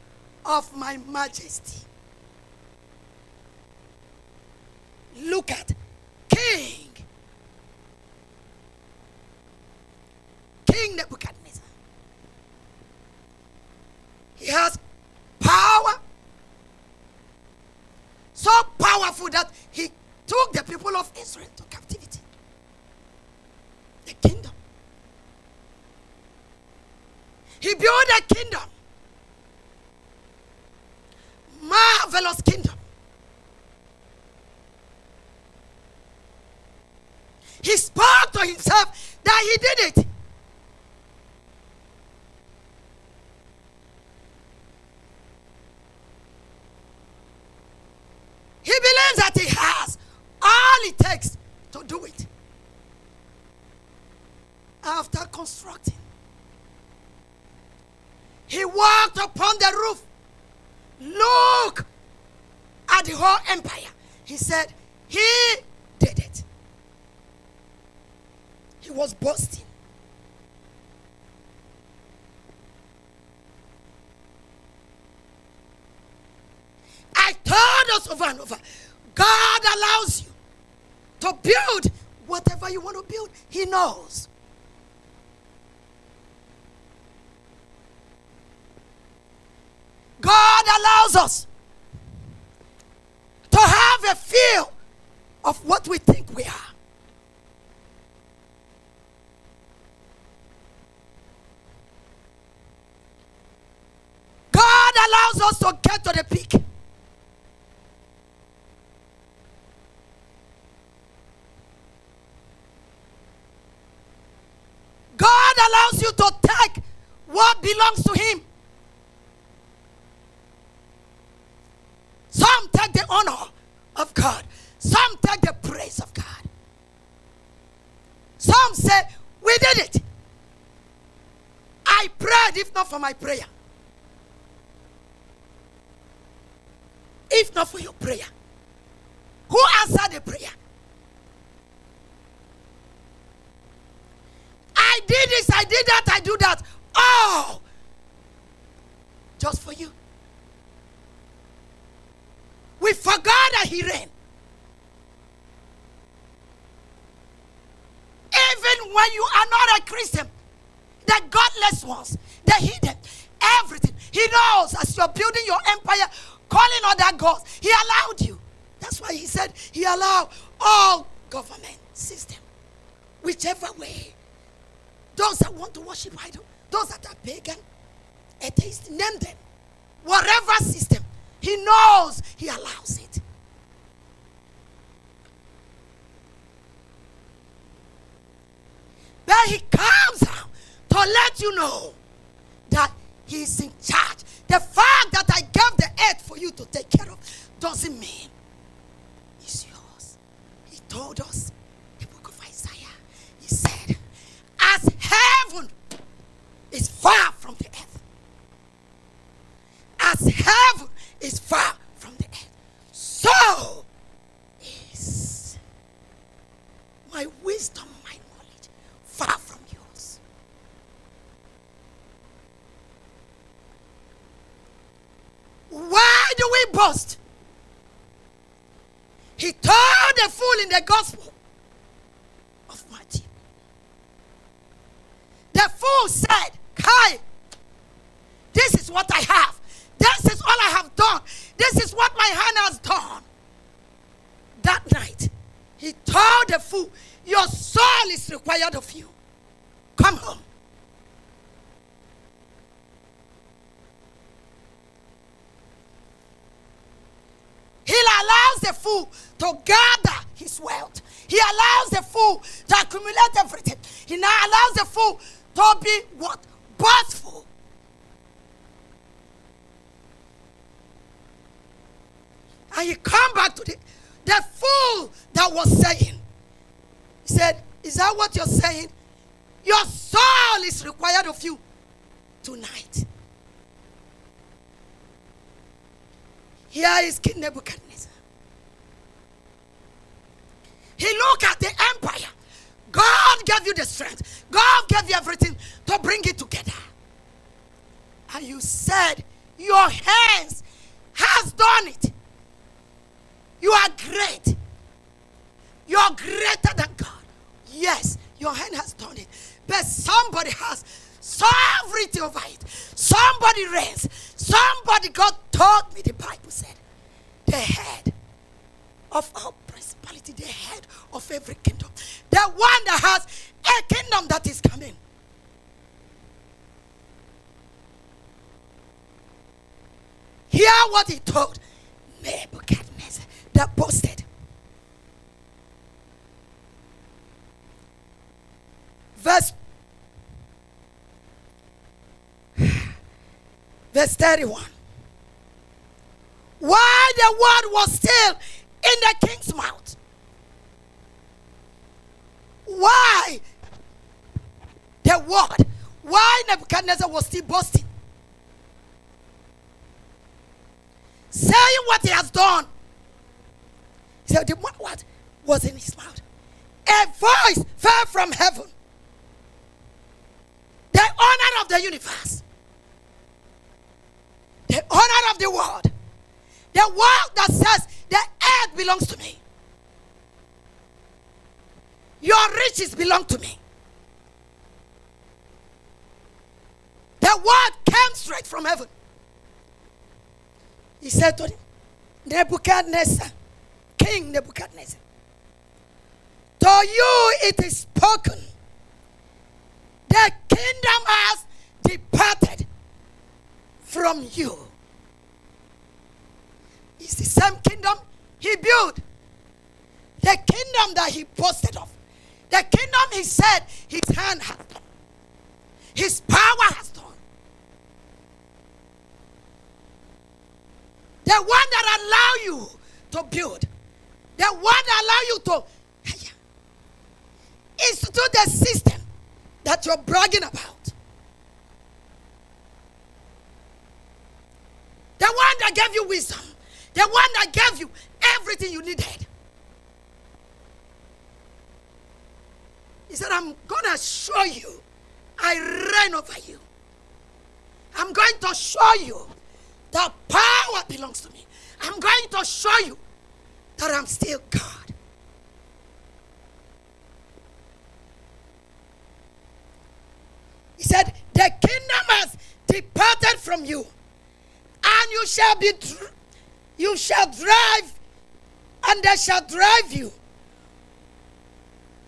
of my majesty? Look at King Nebuchadnezzar. He has power, so powerful that he took the people of Israel to captivity. The kingdom. He built a kingdom. Marvelous kingdom. He spoke to himself that he did it. He believes that he has all it takes to do it. After constructing, he walked upon the roof, looked at the whole empire. He said, he did it. He was boasting. I told us over and over, God allows you to build whatever you want to build. He knows. God allows us to have a feel of what we think we are. God allows us to get to the peak. God allows you to take what belongs to him. Some take the honor of God. Some take the praise of God. Some say, we did it. I prayed if not for my prayer. If not for your prayer. Who answered the prayer? I did this, I did that, I do that. Oh! Just for you. We forgot that he reigned. Even when you are not a Christian, the godless ones, the hidden, everything. He knows as you're building your empire, calling other gods, he allowed you. That's why he said he allowed all government system. Whichever way. Those that want to worship idol, those that are pagan, atheist, name them. Whatever system, he knows he allows it. But he comes out to let you know that he is in charge. The fact that I gave the earth for you to take care of doesn't mean it's yours. He told us in the book of Isaiah, he said, as heaven is far from the earth, as heaven is far from the earth, so is my wisdom, my knowledge, far from yours. Why do we boast? He told the fool in the gospel of Matthew. The fool said, Kai, this is what I have. This is all I have done. This is what my hand has done. that night, he told the fool, your soul is required of you. Come home. He allows the fool to gather his wealth. He allows the fool to accumulate everything. He now allows the fool to be what? Boastful. And he come back to the fool that was saying. He said, is that what you're saying? Your soul is required of you tonight. Here is King Nebuchadnezzar. He looked at the empire. God gave you the strength. God gave you everything to bring it together. And you said, your hands has done it. You are great. You are greater than God. Yes, your hand has done it. But somebody has sovereignty over it. Somebody reigns. Somebody, God told me, the Bible said, the head of our principality, the head of every kingdom. The one that has a kingdom that is coming. Hear what he told Nebuchadnezzar, that boasted. Verse 31. While the word was still in the king's mouth. Why the word? Why Nebuchadnezzar was still boasting? Saying what he has done. He said, the word was in his mouth. A voice fell from heaven. The honor of the universe. The honor of the world. The world that says the earth belongs to me. Your riches belong to me. The word came straight from heaven. He said to him, Nebuchadnezzar, King Nebuchadnezzar, to you it is spoken, the kingdom has departed from you. It's the same kingdom he built. The kingdom that he boasted of. The kingdom he said his hand has done. His power has done. The one that allow you to build. The one that allow you to institute the system that you're bragging about. The one that gave you wisdom. The one that gave you everything you needed. He said, I'm going to show you I reign over you. I'm going to show you that power belongs to me. I'm going to show you that I'm still God. He said, the kingdom has departed from you, and you shall drive, and they shall drive you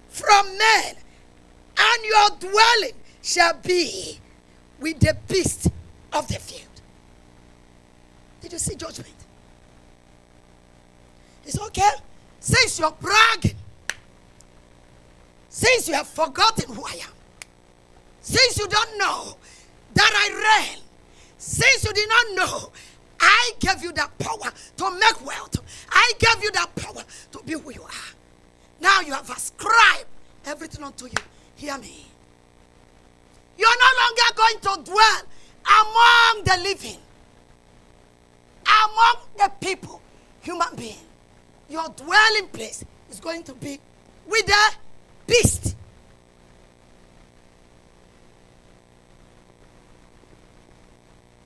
from men, and your dwelling shall be with the beasts of the field. Did you see judgment? It's okay. Since you're bragging, since you have forgotten who I am, since you don't know that I reign, since you did not know I gave you that power to make wealth, I gave you that power to be who you are. Now you have ascribed everything unto you. Hear me. You're no longer going to dwell among the living, among the people, human being. Your dwelling place is going to be with the beast.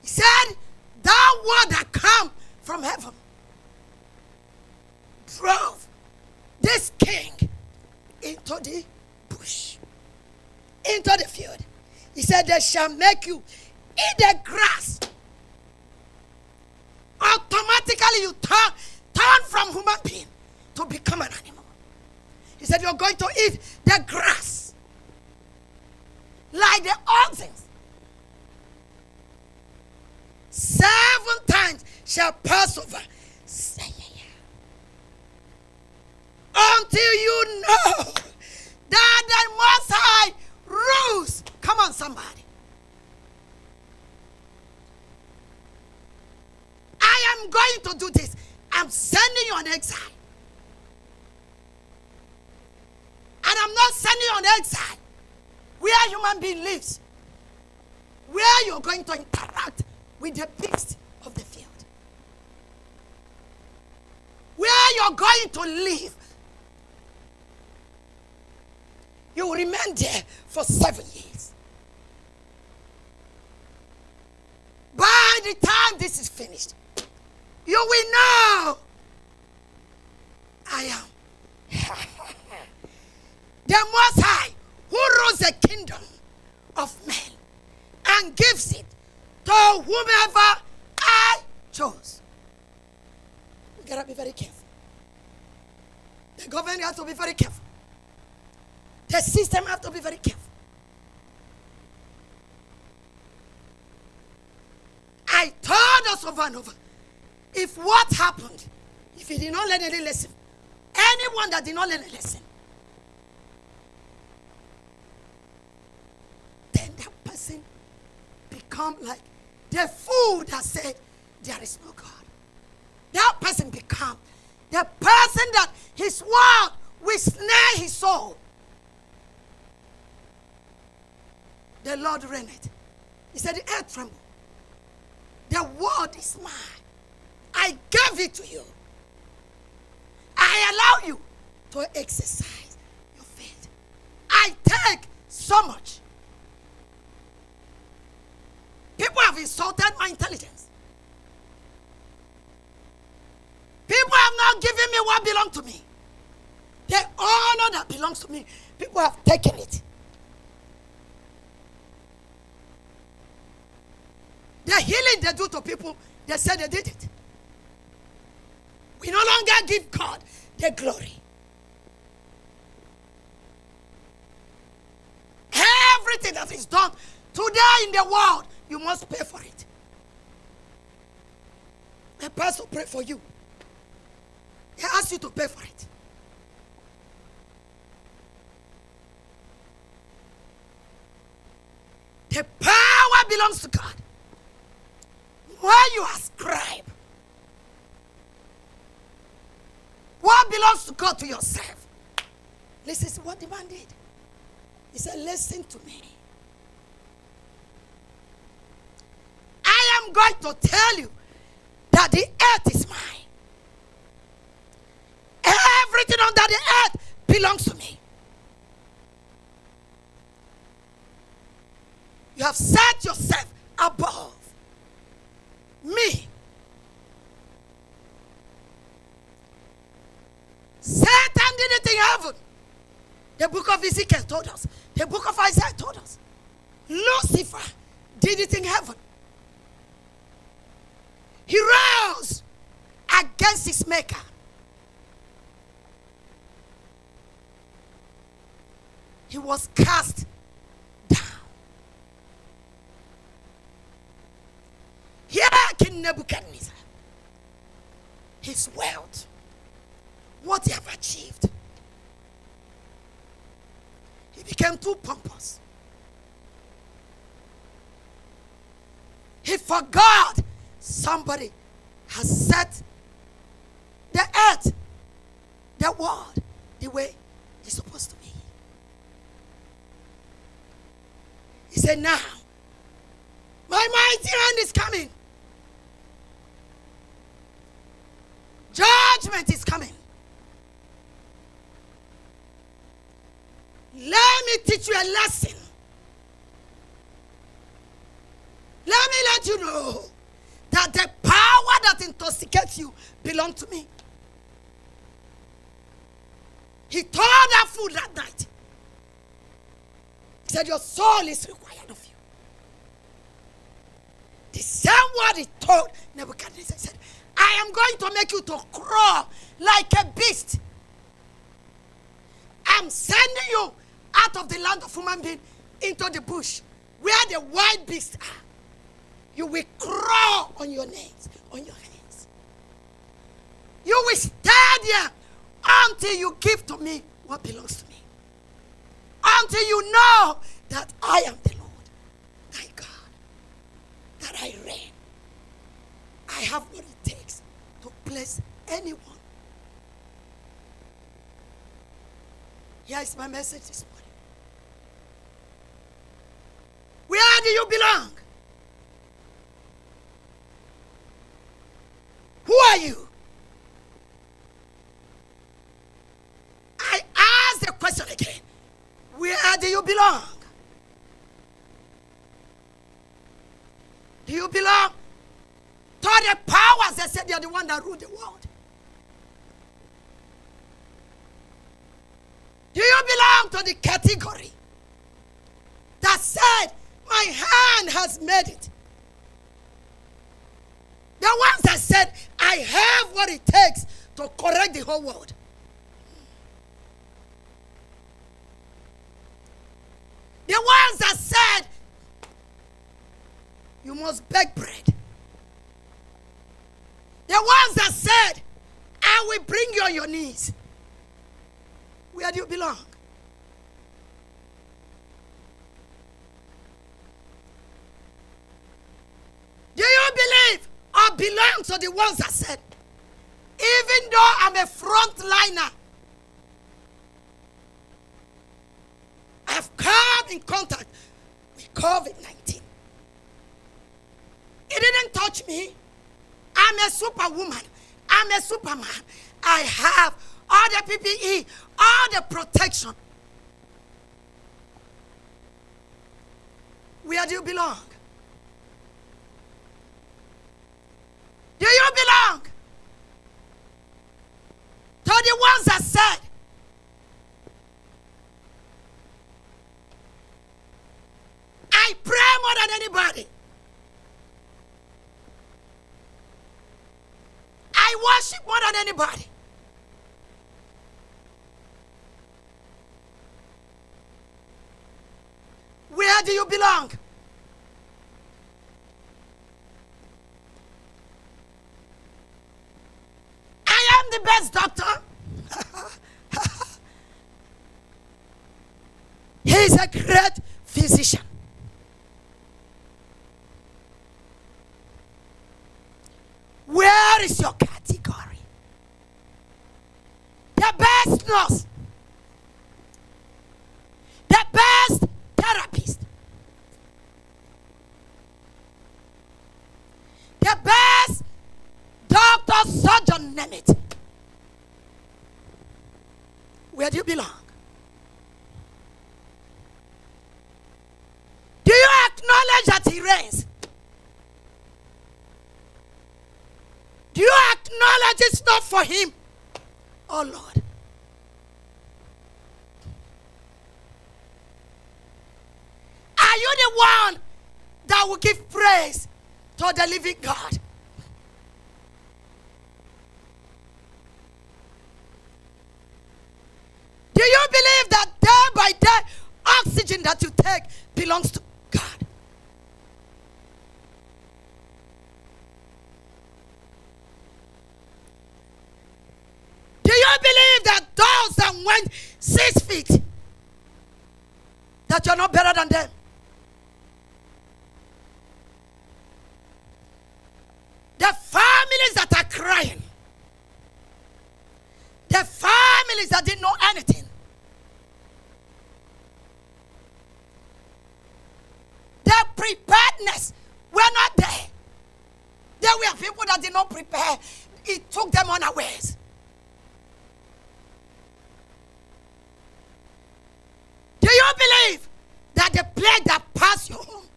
He said, that word that come from heaven drove this king into the bush, into the field. He said, they shall make you eat the grass. Automatically you turn from human being to become He said, you're going to eat the grass like the oxen. 7 times shall pass over. Until you know that the Most High rules. Come on, somebody. I am going to do this. I'm sending you on exile. And I'm not sending you on exile where human being lives, where you're going to interact with the beast of the field, where you're going to live. You will remain there for 7 years. By the time this is finished, you will know I am the Most High, who rules the kingdom of men and gives it to whomever I chose. We gotta be very careful. The government has to be very careful. The system has to be very careful. I told us over and over, if what happened, if you did not learn any lesson, anyone that did not learn a lesson, then that person become like the fool that said there is no God. That person become the person that his word will snare his soul. The Lord reigneth. He said, the earth trembled. The word is mine. I gave it to you. I allow you to exercise your faith. I take so much. People have insulted my intelligence. People have not given me what belongs to me. The honor that belongs to me, people have taken it. The healing they do to people, they said they did it. We no longer give God the glory. Everything that is done today in the world, you must pay for it. A pastor pray for you. He asks you to pay for it. The power belongs to God. Why you ascribe what belongs to God to yourself? Listen to what the man did. He said, listen to me. I am going to tell you that the earth is mine. Everything under the earth belongs to me. You have set yourself above me. Satan did it in heaven. The book of Ezekiel told us. The book of Isaiah told us. Lucifer did it in heaven. He rose against his maker. He was cast down. Here, King Nebuchadnezzar, his wealth, what he have achieved, he became too pompous. He forgot somebody has set the earth, the world, the way it's supposed to be. He said, now, my mighty hand is coming. Judgment is coming. Let me teach you a lesson. Let me let you know that the power that intoxicates you belongs to me. He told that fool that night. He said, your soul is required of you. The same word he told Nebuchadnezzar. He said, I am going to make you to crawl like a beast. am sending you out of the land of human being into the bush where the wild beasts are. You will crawl on your knees, on your hands. You will stay there until you give to me what belongs to me. Until you know that I am the Lord, thy God, that I reign. I have what it takes to place anyone. Here is my message this morning. Where do you belong? Who are you? I ask the question again. Where do you belong? Do you belong to the powers that said they are the one that rule the world? Do you belong to the category that said, my hand has made it? The ones that said, I have what it takes to correct the whole world. The ones that said, you must beg bread. The ones that said, I will bring you on your knees. Where do you belong? Do you believe or belong to the ones that said, even though I'm a frontliner, I've come in contact with COVID-19. It didn't touch me. I'm a superwoman. I'm a superman. I have all the PPE, all the protection. Where do you belong? Do you belong to the ones that said, I pray more than anybody. I worship more than anybody. Where do you belong? I am the best doctor. He is a great physician. Where is your category? The best nurse, the best therapist, the best doctor, surgeon, name it. Where do you belong? Do you acknowledge that he reigns? Do you acknowledge it's not for him? Oh Lord. Are you the one that will give praise to the living God? Do you believe that day by day oxygen that you take belongs to God? Do you believe that those that went 6 feet, that you're not better than them? The families that are crying, the families that didn't know anything, the preparedness were not there. There were people that did not prepare. It took them unawares. Do you believe that the plague that passed you home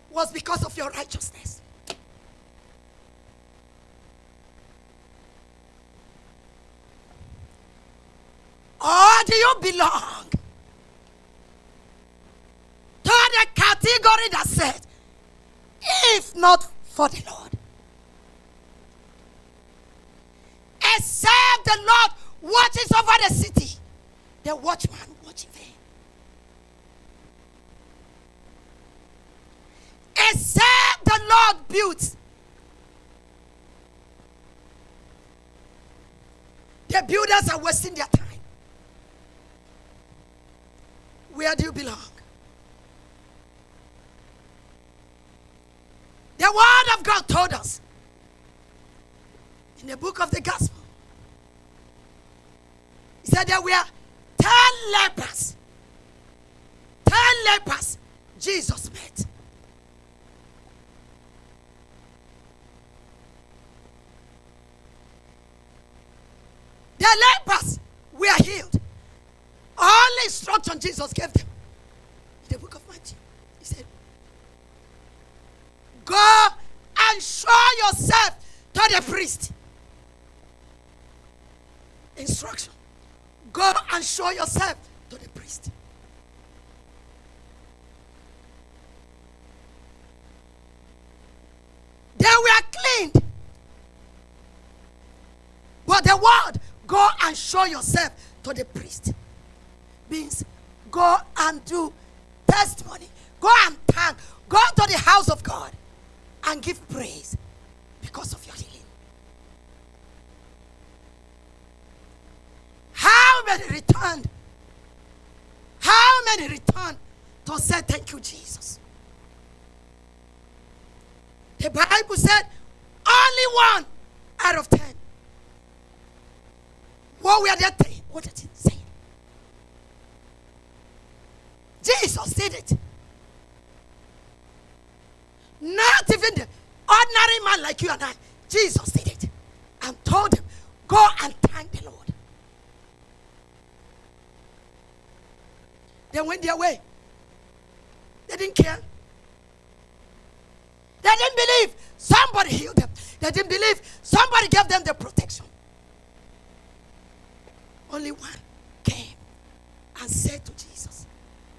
was because of your righteousness? Or do you belong to the category that said, if not for the Lord, except the Lord watches over the city, the watchman watching there. Except the Lord builds, the builders are wasting their time. Where do you belong? The word of God told us in the book of the gospel. He said there were 10 lepers. 10 lepers Jesus met. The lepers were healed. All instruction Jesus gave them in the book of Matthew. He said, go and show yourself to the priest. Instruction. Go and show yourself to the priest. They were cleaned. But the word, go and show yourself to the priest, means go and do testimony. Go and thank. Go to the house of God and give praise because of your healing. How many returned? How many returned to say thank you, Jesus? The Bible said only 1 out of 10. What were they saying? What did it say? Jesus did it. Not even the ordinary man like you and I. Jesus did it. And told him, go and thank the Lord. They went their way. They didn't care. They didn't believe somebody healed them. They didn't believe somebody gave them the protection. Only one came and said to Jesus,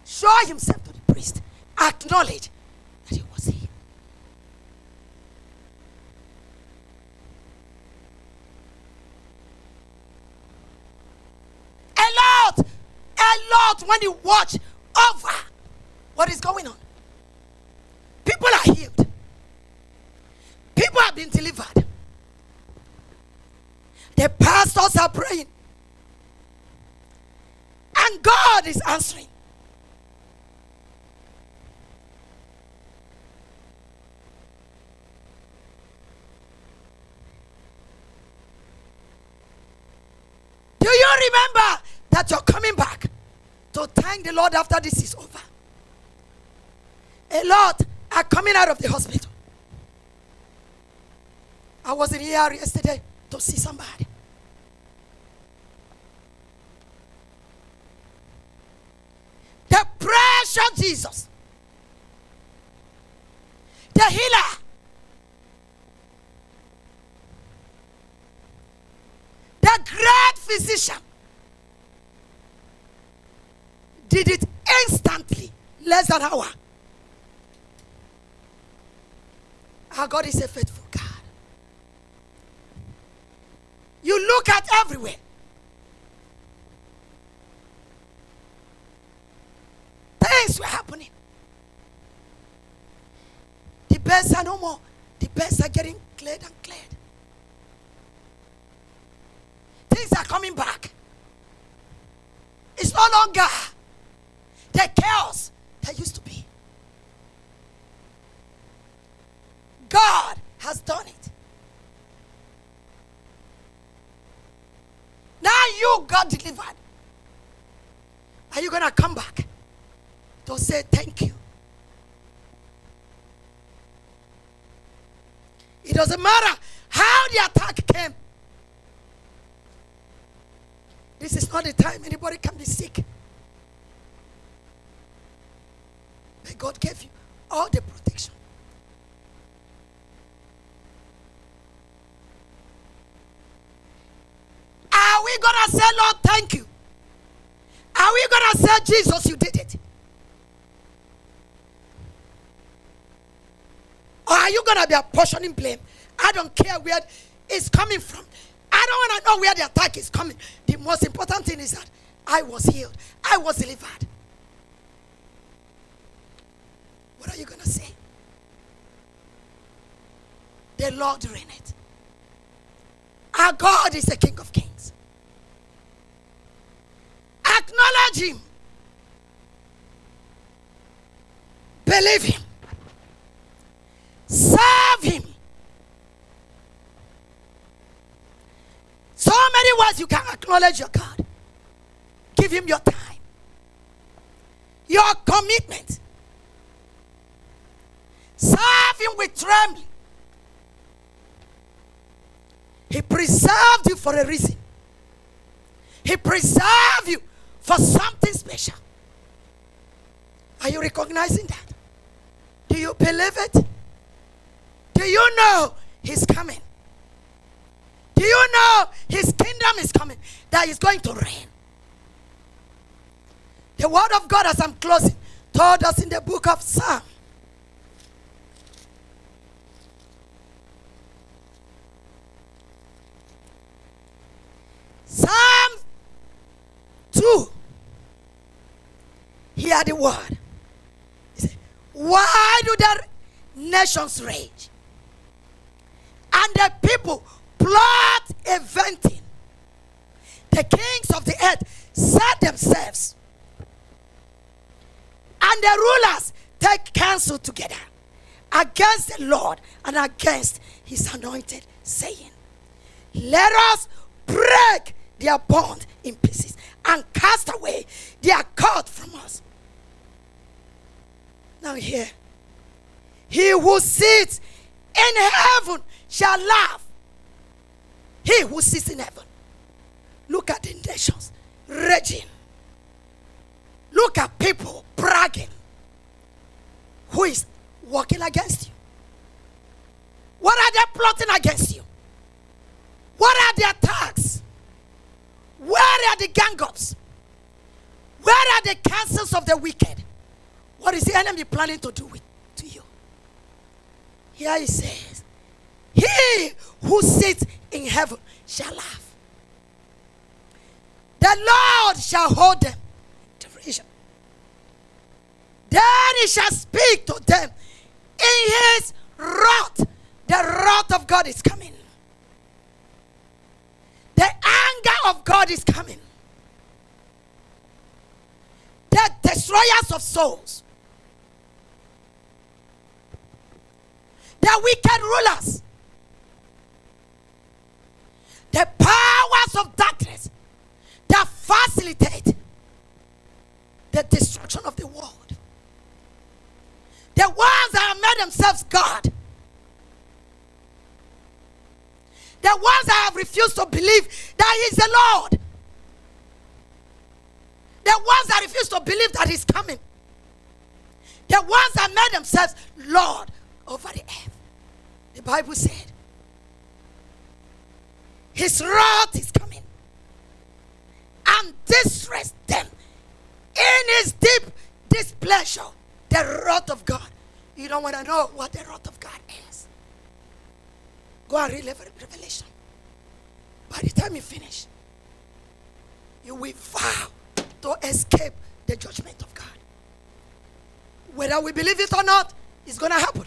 show himself to the priest, acknowledge that he was healed. A lot when you watch over what is going on. People are healed. People have been delivered. The pastors are praying. And God is answering. Do you remember that you're coming back to thank the Lord after this is over? A lot are coming out of the hospital. I was in here yesterday to see somebody. The precious Jesus, the healer, the great physician, did it instantly, less than an hour. Our God is a faithful God. You look at everywhere. Things were happening. The beds are no more. The beds are getting cleared and cleared. Things are coming back. It's no longer the chaos that used to be. God has done it. Now you got delivered. Are you going to come back to say thank you? It doesn't matter how the attack came. This is not the time anybody can be sick. But God gave you all the protection. Are we going to say, Lord, thank you? Are we going to say, Jesus, you did it? Or are you going to be apportioning blame? I don't care where it's coming from. I don't want to know where the attack is coming. The most important thing is that I was healed. I was delivered. What are you going to say? The Lord reigneth. Our God is the King of Kings. Acknowledge him. Believe him. Serve him. So many ways you can acknowledge your God. Give him your time, your commitment. Serve him with trembling. He preserved you for a reason. He preserved you for something special. Are you recognizing that? Do you believe it? Do you know he's coming? Do you know his kingdom is coming? That he's going to reign. The word of God, as I'm closing, told us in the book of Psalm. Psalm 2. Hear the word. He said, why do the nations rage? And the people plot a venting. The kings of the earth set themselves. And the rulers take counsel together against the Lord and against his anointed, saying, let us break their bond in pieces and cast away their cord from us. Now here, he who sits in heaven shall laugh. He who sits in heaven. Look at the nations raging. Look at people bragging. Who is working against you? What are they plotting against you? What are the attacks? Where are the gang-ups? Where are the counsels of the wicked? What is the enemy planning to do to you? Here he says, he who sits in heaven shall laugh. The Lord shall hold them to derision. Then he shall speak to them in his wrath. The wrath of God is coming. The anger of God is coming. The destroyers of souls. The wicked rulers. The powers of darkness that facilitate the destruction of the world. The ones that have made themselves God. The ones that have refused to believe that he is the Lord. The ones that refuse to believe that he's coming. The ones that made themselves Lord over the earth. The Bible said, his wrath is coming and distress them in his deep displeasure. The wrath of God. You don't want to know what the wrath of God is. Go and read Revelation. By the time you finish, you will vow to escape the judgment of God. Whether we believe it or not, it's going to happen.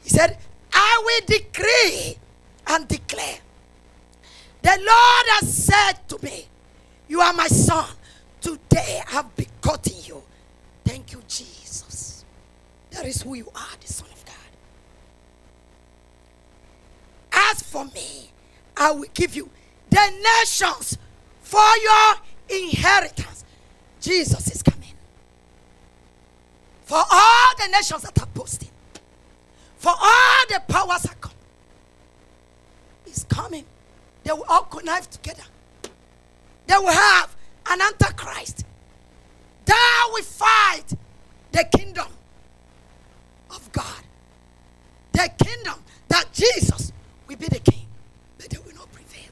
He said, I will decree and declare. The Lord has said to me, you are my son. Today I have begotten you. Thank you, Jesus. That is who you are, the Son of God. As for me, I will give you the nations for your inheritance. Jesus is coming. For all the nations that are boasting, for all the powers that come, he's coming. They will all connive together. They will have an antichrist. That will fight the kingdom of God. The kingdom that Jesus will be the king, but they will not prevail.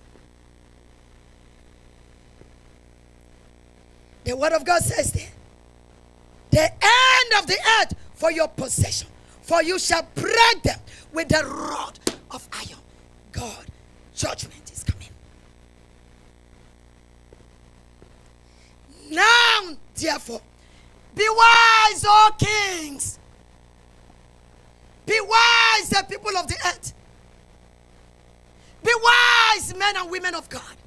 The word of God says there, the end of the earth for your possession, for you shall break them with the rod of iron. God, judgment is coming. Now, therefore, be wise, O kings. Be wise, the people of the earth. Be wise, men and women of God.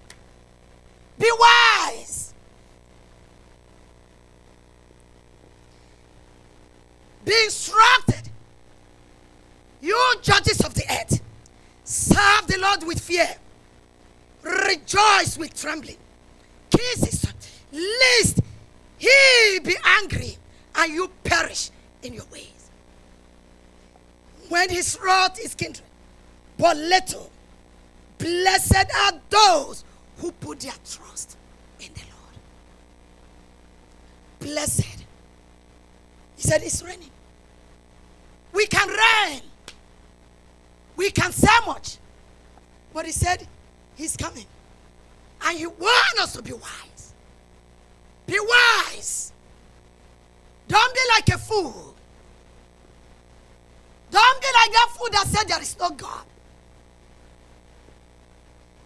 Be wise. Be instructed. You judges of the earth, serve the Lord with fear. Rejoice with trembling. Kiss his son, lest he be angry and you perish in your ways. When his wrath is kindled, but little, blessed are those who put their trust in the Lord. Blessed. He said it's raining. We can reign. We can say much. But he said he's coming. And he wants us to be wise. Be wise. Don't be like a fool. Don't be like that fool that said there is no God.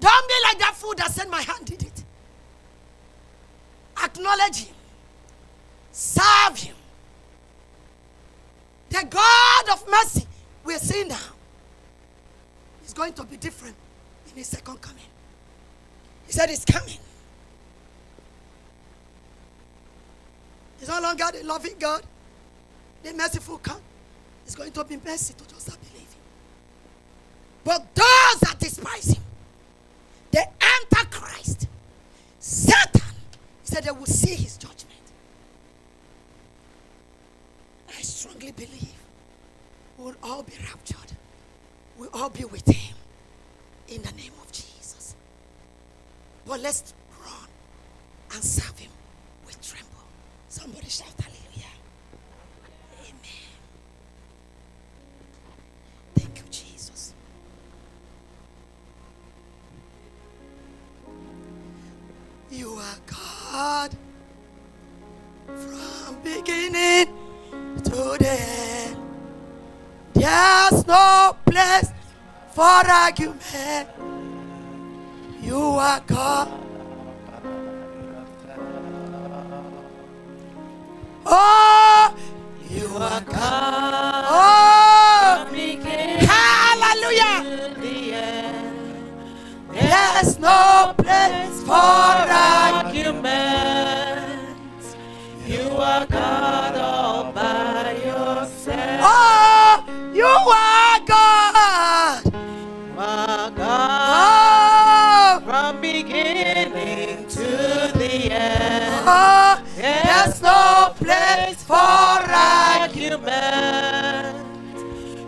Don't be like that fool that said my hand did it. Acknowledge him. Serve him. The God of mercy we're seeing now is going to be different in his second coming. He said he's coming. He's no longer the loving God, the merciful God. He's going to be mercy to those that believe him. But those that despise him, the Antichrist, Satan, he said they will see his judgment. I strongly believe we'll all be raptured. We'll all be with him in the name of Jesus. But let's run and serve him with tremble. Somebody shout hallelujah. Amen. Thank you, Jesus. You are God from beginning to the end. There's no place for argument. You are God. Oh, you are God. Oh, hallelujah. There's no place for arguments. You are God all by yourself. Oh, you are God. You are God Oh, from beginning to the end. oh, there's no place for argument.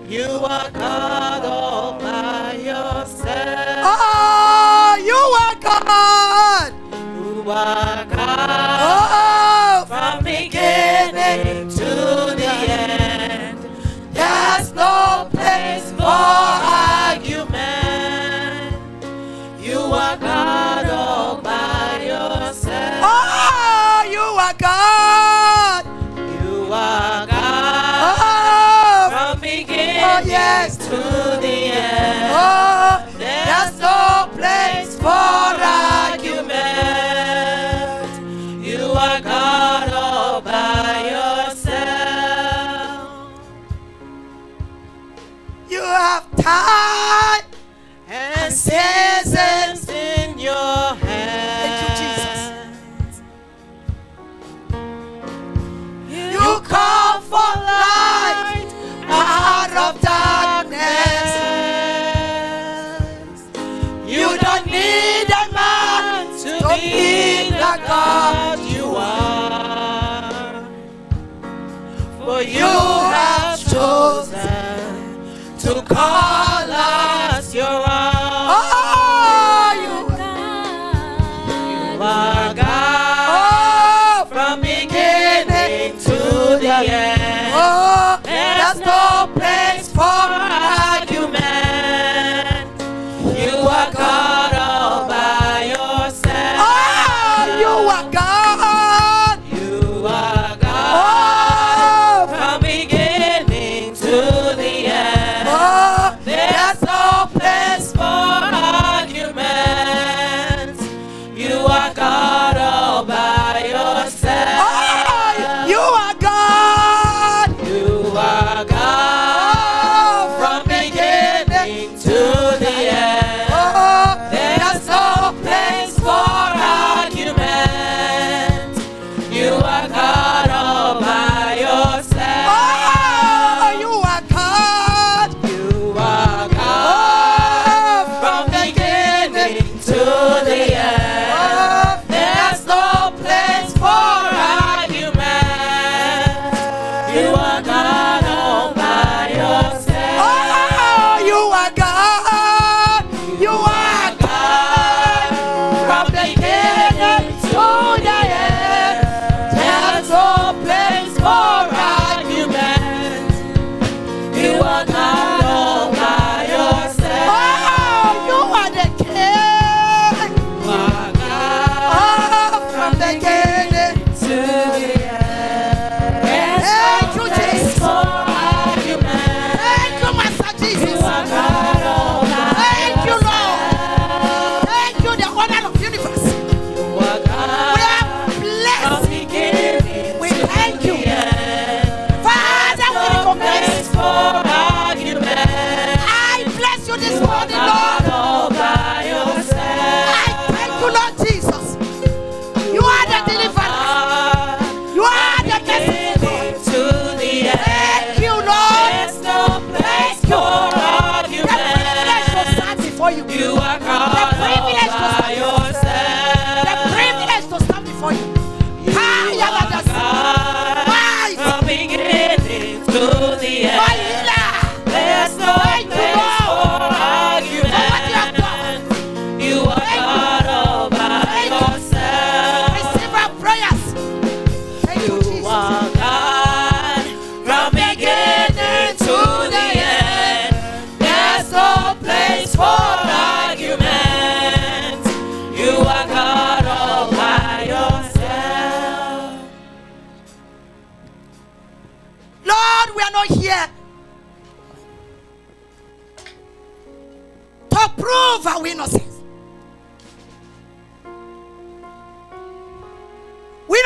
You are God all by yourself. Oh, you are God. You are God Oh, from beginning to the end. there's no place for argument. You are God all by yourself. Oh, you are God. You are God Oh, from beginning oh yes. to the end. Oh, there's no place for argument. You are God all by yourself. You have time And seasons in your hands. Thank you, Jesus. You call for light out of darkness. You don't need a man to be the God you are. For you have chosen to call us your own. Oh, You are God oh, from beginning to the end. oh, There's no place for argument. You are God all by yourself. oh, you are God. You are God Oh, from beginning to the end. oh,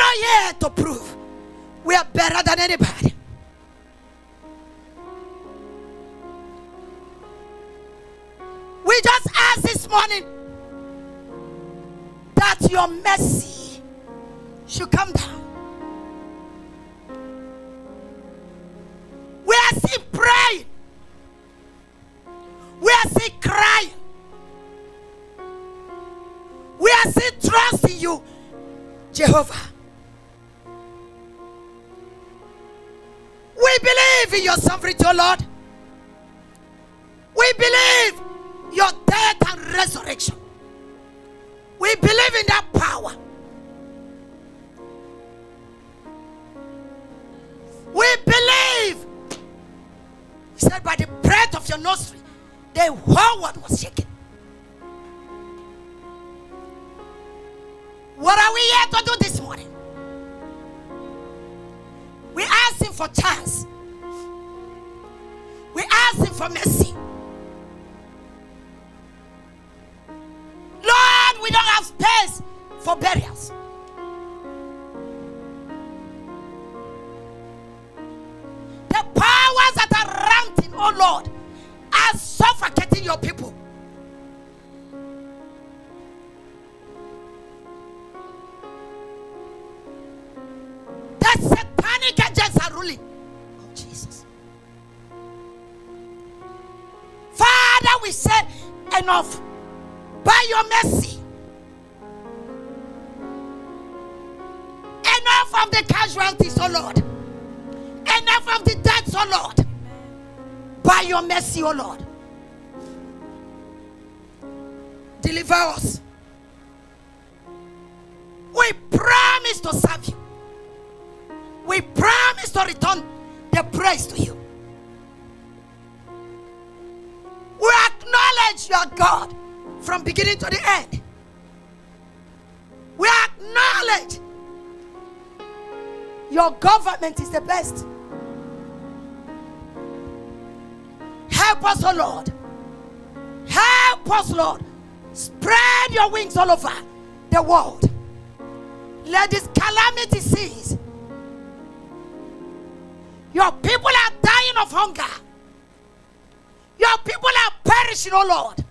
not here to prove we are better than anybody. We just asked this morning that your mercy should come down. We are still praying. We are still crying. We are still trusting you, Jehovah. We believe in your sovereignty, O Lord. We believe your death and resurrection. We believe in that power. We believe. He said, by the breath of your nostril, the whole world was shaken. What are we here to do this morning? We asked him for chance. We asked him for mercy. Lord, we don't have space for burials. The powers that are ranting, oh Lord, are suffocating your people. The satanic agents are ruling. Oh, Jesus. Father, we say enough. By your mercy. Enough of the casualties, oh Lord. Enough of the deaths, oh Lord. By your mercy, oh Lord. Deliver us. We promise to serve you. We promise to return the praise to you. We acknowledge you are God from beginning to the end. We acknowledge your government is the best. Help us, oh Lord. Help us, Lord. Spread your wings all over the world. Let this calamity cease. Your people are dying of hunger. Your people are perishing, oh Lord.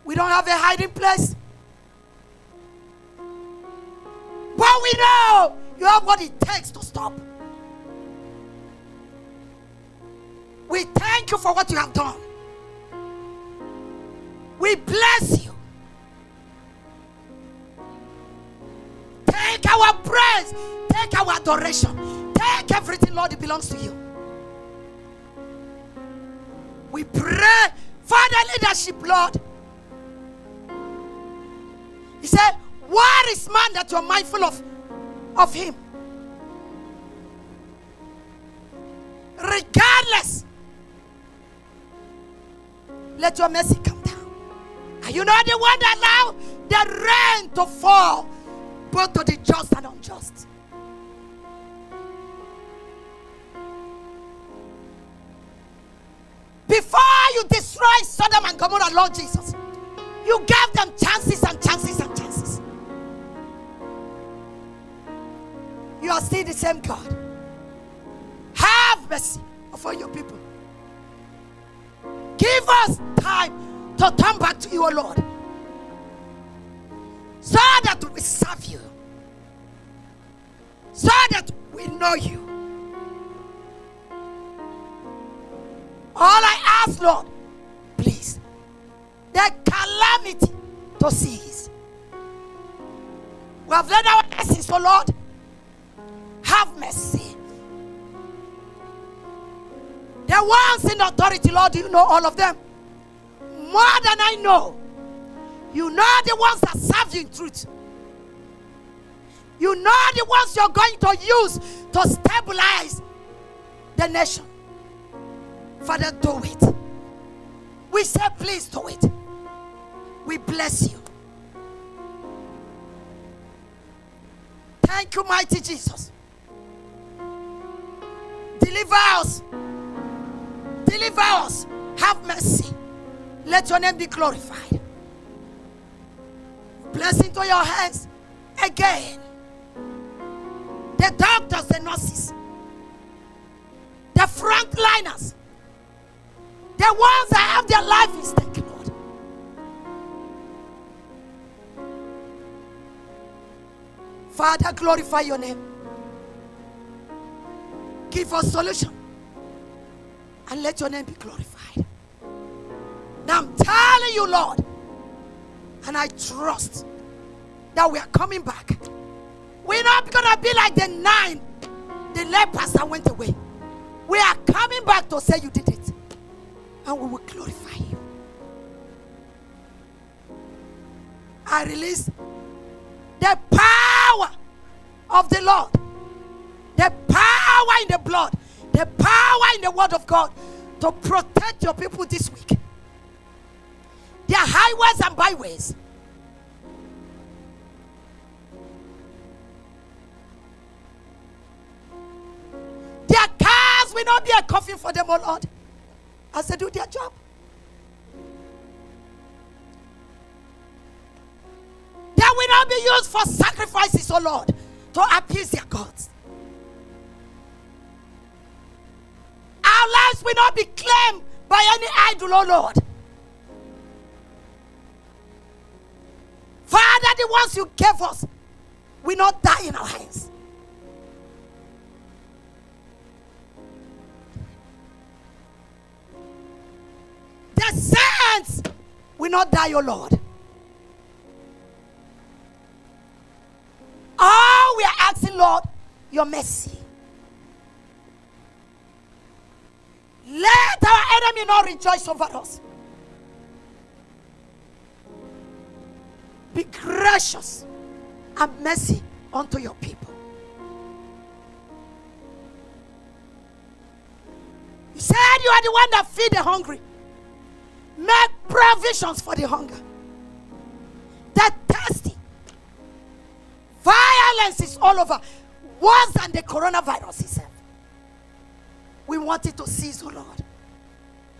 We don't have a hiding place. But we know you have what it takes to stop. We thank you for what you have done. We bless you. Take our praise. Take our adoration. Take everything, Lord, it belongs to you. We pray for the leadership, Lord. He said, what is man that you're mindful of him? Regardless, let your mercy come down. Are you not the one that allow the rain to fall both to the just and unjust? Before you destroy Sodom and Gomorrah, Lord Jesus, you gave them chances and chances and chances. You are still the same God. Have mercy upon your people. Give us time to turn back to you, O Lord, so that we serve you, so that we know you. All I ask, Lord, please, the calamity to cease. We have learned our lessons, so Lord, have mercy. The ones in authority, Lord, you know all of them more than I know. You know the ones that serve you in truth. You know the ones you're going to use to stabilize the nation. Father, do it. We say, please do it. We bless you. Thank you, mighty Jesus. Deliver us. Deliver us. Have mercy. Let your name be glorified. Blessing to your hands. again. The doctors, the nurses, the frontliners, the ones that have their life in stake, Lord. Father, glorify your name. Give us solution. And let your name be glorified. Now I'm telling you, Lord, and I trust that we are coming back. We're not going to be like the 9, the lepers that went away. We are coming back to say you did it. And we will glorify you. I release the power of the Lord, the power in the blood, the power in the word of God to protect your people this week. Their highways and byways. Their cars will not be a coffin for them, oh Lord, as they do their job. They will not be used for sacrifices, oh Lord, to appease their gods. Our lives will not be claimed by any idol, oh Lord. Father, the ones you gave us will not die in our hands. The saints will not die, oh Lord. All we are asking, Lord, your mercy. Let our enemy not rejoice over us. Be gracious and mercy unto your people. You said you are the one that feed the hungry. Make provisions for the hunger. The thirsty. Violence is all over. Worse than the coronavirus itself. We want it to cease, oh Lord.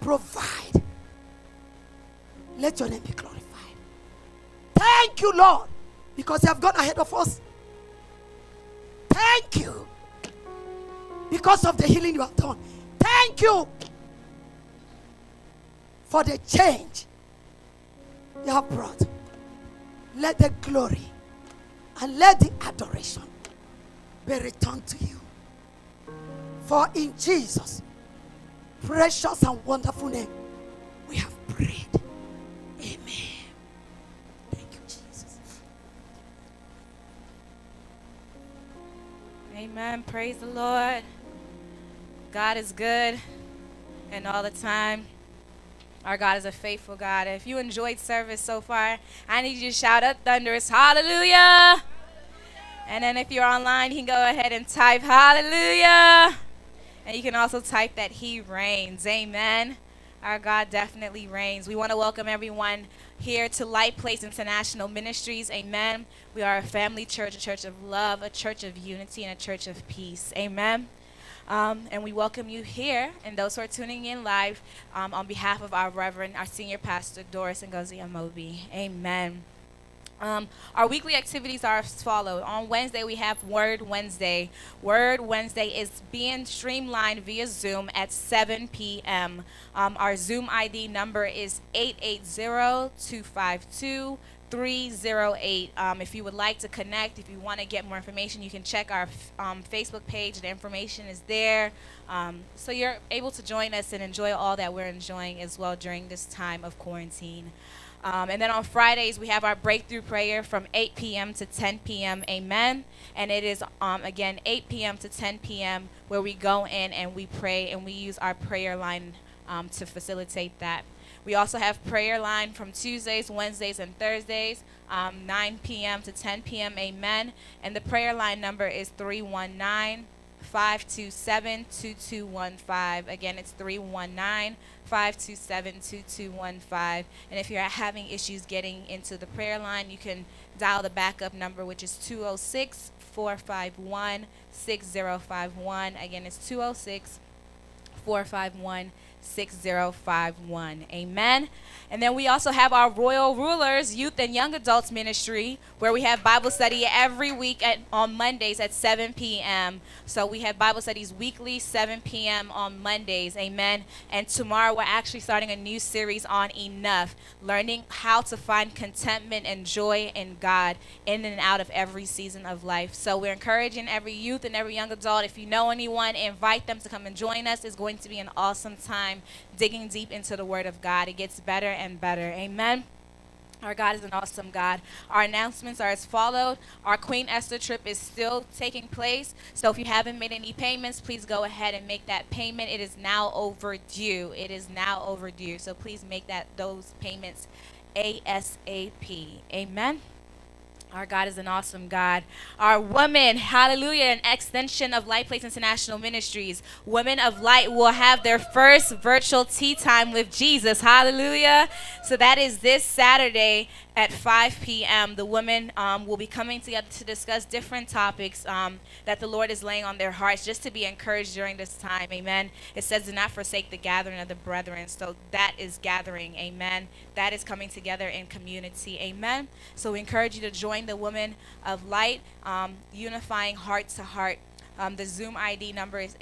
Provide. Let your name be glorified. Thank you, Lord, because you have gone ahead of us. Thank you because of the healing you have done. Thank you for the change you have brought. Let the glory and let the adoration be returned to you. For in Jesus' precious and wonderful name, we have prayed. Amen. Thank you, Jesus. Amen. Praise the Lord. God is good, and all the time. Our God is a faithful God. If you enjoyed service so far, I need you to shout out thunderous hallelujah. And then if you're online, you can go ahead and type hallelujah. And you can also type that he reigns. Amen. Our God definitely reigns. We want to welcome everyone here to Light Place International Ministries. Amen. We are a family church, a church of love, a church of unity, and a church of peace. Amen. And we welcome you here and those who are tuning in live on behalf of our Reverend, our senior pastor, Doris and Amobi. Amen. Our weekly activities are as follows. On Wednesday, we have Word Wednesday. Word Wednesday is being streamlined via Zoom at 7 p.m. Our Zoom ID number is 880-252-308. If you would like to connect, if you want to get more information, you can check our Facebook page. The information is there. So you're able to join us and enjoy all that we're enjoying as well during this time of quarantine. And then on Fridays, we have our breakthrough prayer from 8 p.m. to 10 p.m. Amen. And it is, again, 8 p.m. to 10 p.m. where we go in and we pray, and we use our prayer line to facilitate that. We also have prayer line from Tuesdays, Wednesdays, and Thursdays, 9 p.m. to 10 p.m. Amen. And the prayer line number is 319-527-2215. Again, it's 319-527-2215. And if you're having issues getting into the prayer line, you can dial the backup number, which is 206-451-6051. Again, it's 206-451-6051. 6051. Amen. And then we also have our Royal Rulers Youth and Young Adults Ministry, where we have Bible study every week on Mondays at 7 p.m. So we have Bible studies weekly, 7 p.m. on Mondays. Amen. And tomorrow we're actually starting a new series on enough, learning how to find contentment and joy in God in and out of every season of life. So we're encouraging every youth and every young adult, if you know anyone, invite them to come and join us. It's going to be an awesome time digging deep into the Word of God. It gets better and better. Amen. Our God is an awesome God. Our announcements are as followed. Our Queen Esther trip is still taking place. So if you haven't made any payments, please go ahead and make that payment. It is now overdue. It is now overdue. So please make those payments ASAP. Amen. Our God is an awesome God. Our women, hallelujah, an extension of Light Place International Ministries. Women of Light will have their first virtual tea time with Jesus. Hallelujah. So that is this Saturday at 5 p.m. The women will be coming together to discuss different topics that the Lord is laying on their hearts, just to be encouraged during this time. Amen. It says, do not forsake the gathering of the brethren. So that is gathering. Amen. That is coming together in community. Amen. So we encourage you to join the Women of Light, unifying heart to heart. The Zoom ID number is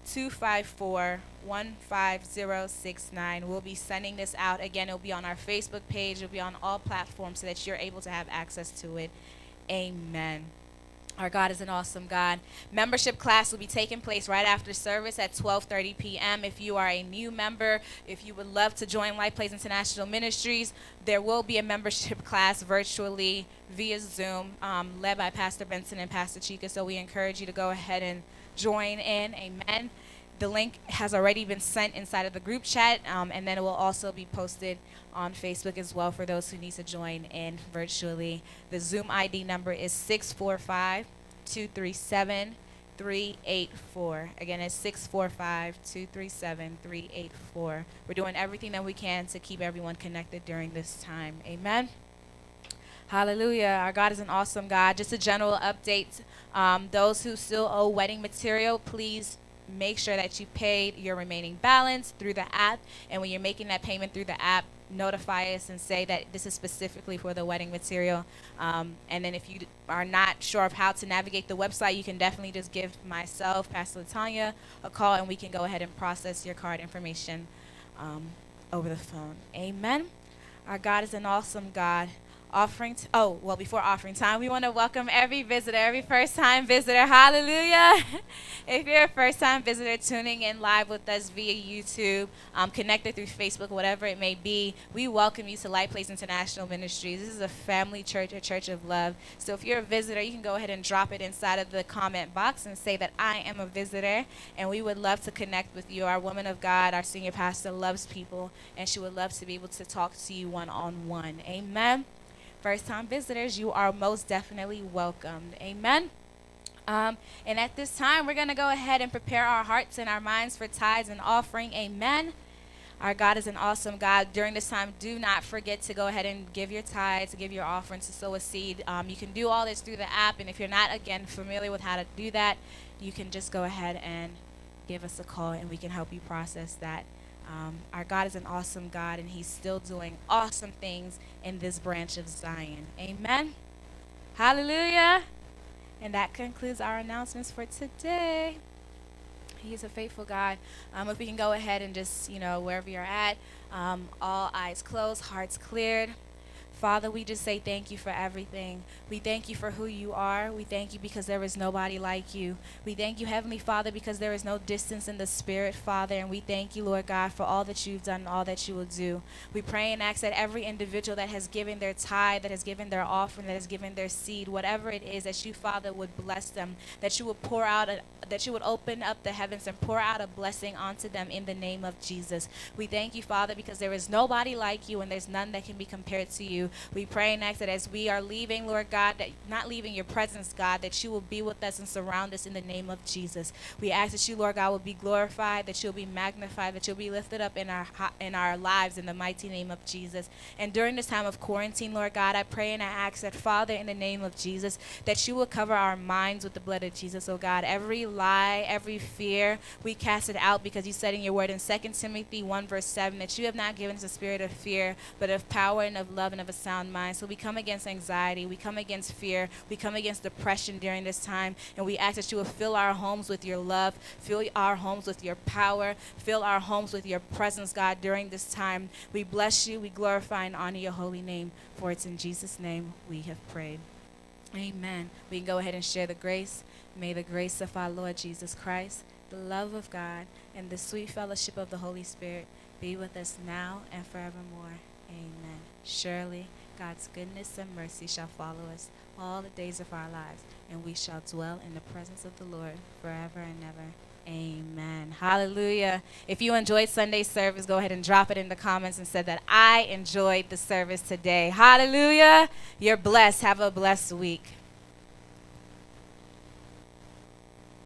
858-254-15069. We'll be sending this out. Again, it'll be on our Facebook page. It'll be on all platforms so that you're able to have access to it. Amen. Our God is an awesome God. Membership class will be taking place right after service at 12:30 p.m. If you are a new member, if you would love to join Life Place International Ministries, there will be a membership class virtually via Zoom, led by Pastor Benson and Pastor Chica. So we encourage you to go ahead and join in. Amen. The link has already been sent inside of the group chat, and then it will also be posted on Facebook as well for those who need to join in virtually. The Zoom ID number is 645-237-384. Again, it's 645-237-384. We're doing everything that we can to keep everyone connected during this time. Amen. Hallelujah. Our God is an awesome God. Just a general update. Those who still owe wedding material, please make sure that you paid your remaining balance through the app. And when you're making that payment through the app, notify us and say that this is specifically for the wedding material. And then if you are not sure of how to navigate the website, you can definitely just give myself, Pastor Latanya, a call, and we can go ahead and process your card information over the phone. Amen. Our God is an awesome God. Before offering time, we want to welcome every visitor, every first-time visitor. Hallelujah. If you're a first-time visitor tuning in live with us via YouTube, connected through Facebook, whatever it may be, we welcome you to Light Place International Ministries. This is a family church, a church of love. So if you're a visitor, you can go ahead and drop it inside of the comment box and say that I am a visitor, and we would love to connect with you. Our woman of God, our senior pastor, loves people, and she would love to be able to talk to you one-on-one. Amen. First-time visitors, you are most definitely welcomed. Amen. And at this time, we're going to go ahead and prepare our hearts and our minds for tithes and offering. Amen. Our God is an awesome God. During this time, do not forget to go ahead and give your tithes, to give your offerings, to sow a seed. You can do all this through the app, and if you're not, again, familiar with how to do that, you can just go ahead and give us a call, and we can help you process that. Our God is an awesome God, and he's still doing awesome things in this branch of Zion. Amen. Hallelujah. And that concludes our announcements for today. He's a faithful God. If we can go ahead and just, wherever you're at, all eyes closed, hearts cleared. Father, we just say thank you for everything. We thank you for who you are. We thank you because there is nobody like you. We thank you, Heavenly Father, because there is no distance in the Spirit, Father. And we thank you, Lord God, for all that you've done and all that you will do. We pray and ask that every individual that has given their tithe, that has given their offering, that has given their seed, whatever it is, that you, Father, would bless them, that you would pour out, that you would open up the heavens and pour out a blessing onto them in the name of Jesus. We thank you, Father, because there is nobody like you and there's none that can be compared to you. you. We pray and ask that as we are leaving, Lord God, that not leaving your presence, God, that you will be with us and surround us in the name of Jesus. We ask that you, Lord God, will be glorified, that you'll be magnified, that you'll be lifted up in our lives in the mighty name of Jesus. And during this time of quarantine, Lord God, I pray and I ask that, Father, in the name of Jesus, that you will cover our minds with the blood of Jesus, oh God. Every lie, every fear, we cast it out, because you said in your word in 2 Timothy 1 verse 7 that you have not given us a spirit of fear, but of power and of love and of a sound mind. So we come against anxiety, we come against fear, we come against depression during this time, and we ask that you will fill our homes with your love, fill our homes with your power, fill our homes with your presence, God, during this time. We bless you, we glorify and honor your holy name, for it's in Jesus' name we have prayed. Amen. We can go ahead and share the grace. May the grace of our Lord Jesus Christ, the love of God, and the sweet fellowship of the Holy Spirit be with us now and forevermore. Amen. Surely God's goodness and mercy shall follow us all the days of our lives, and we shall dwell in the presence of the Lord forever and ever. Amen. Hallelujah. If you enjoyed Sunday's service, go ahead and drop it in the comments and say that I enjoyed the service today. Hallelujah. You're blessed. Have a blessed week.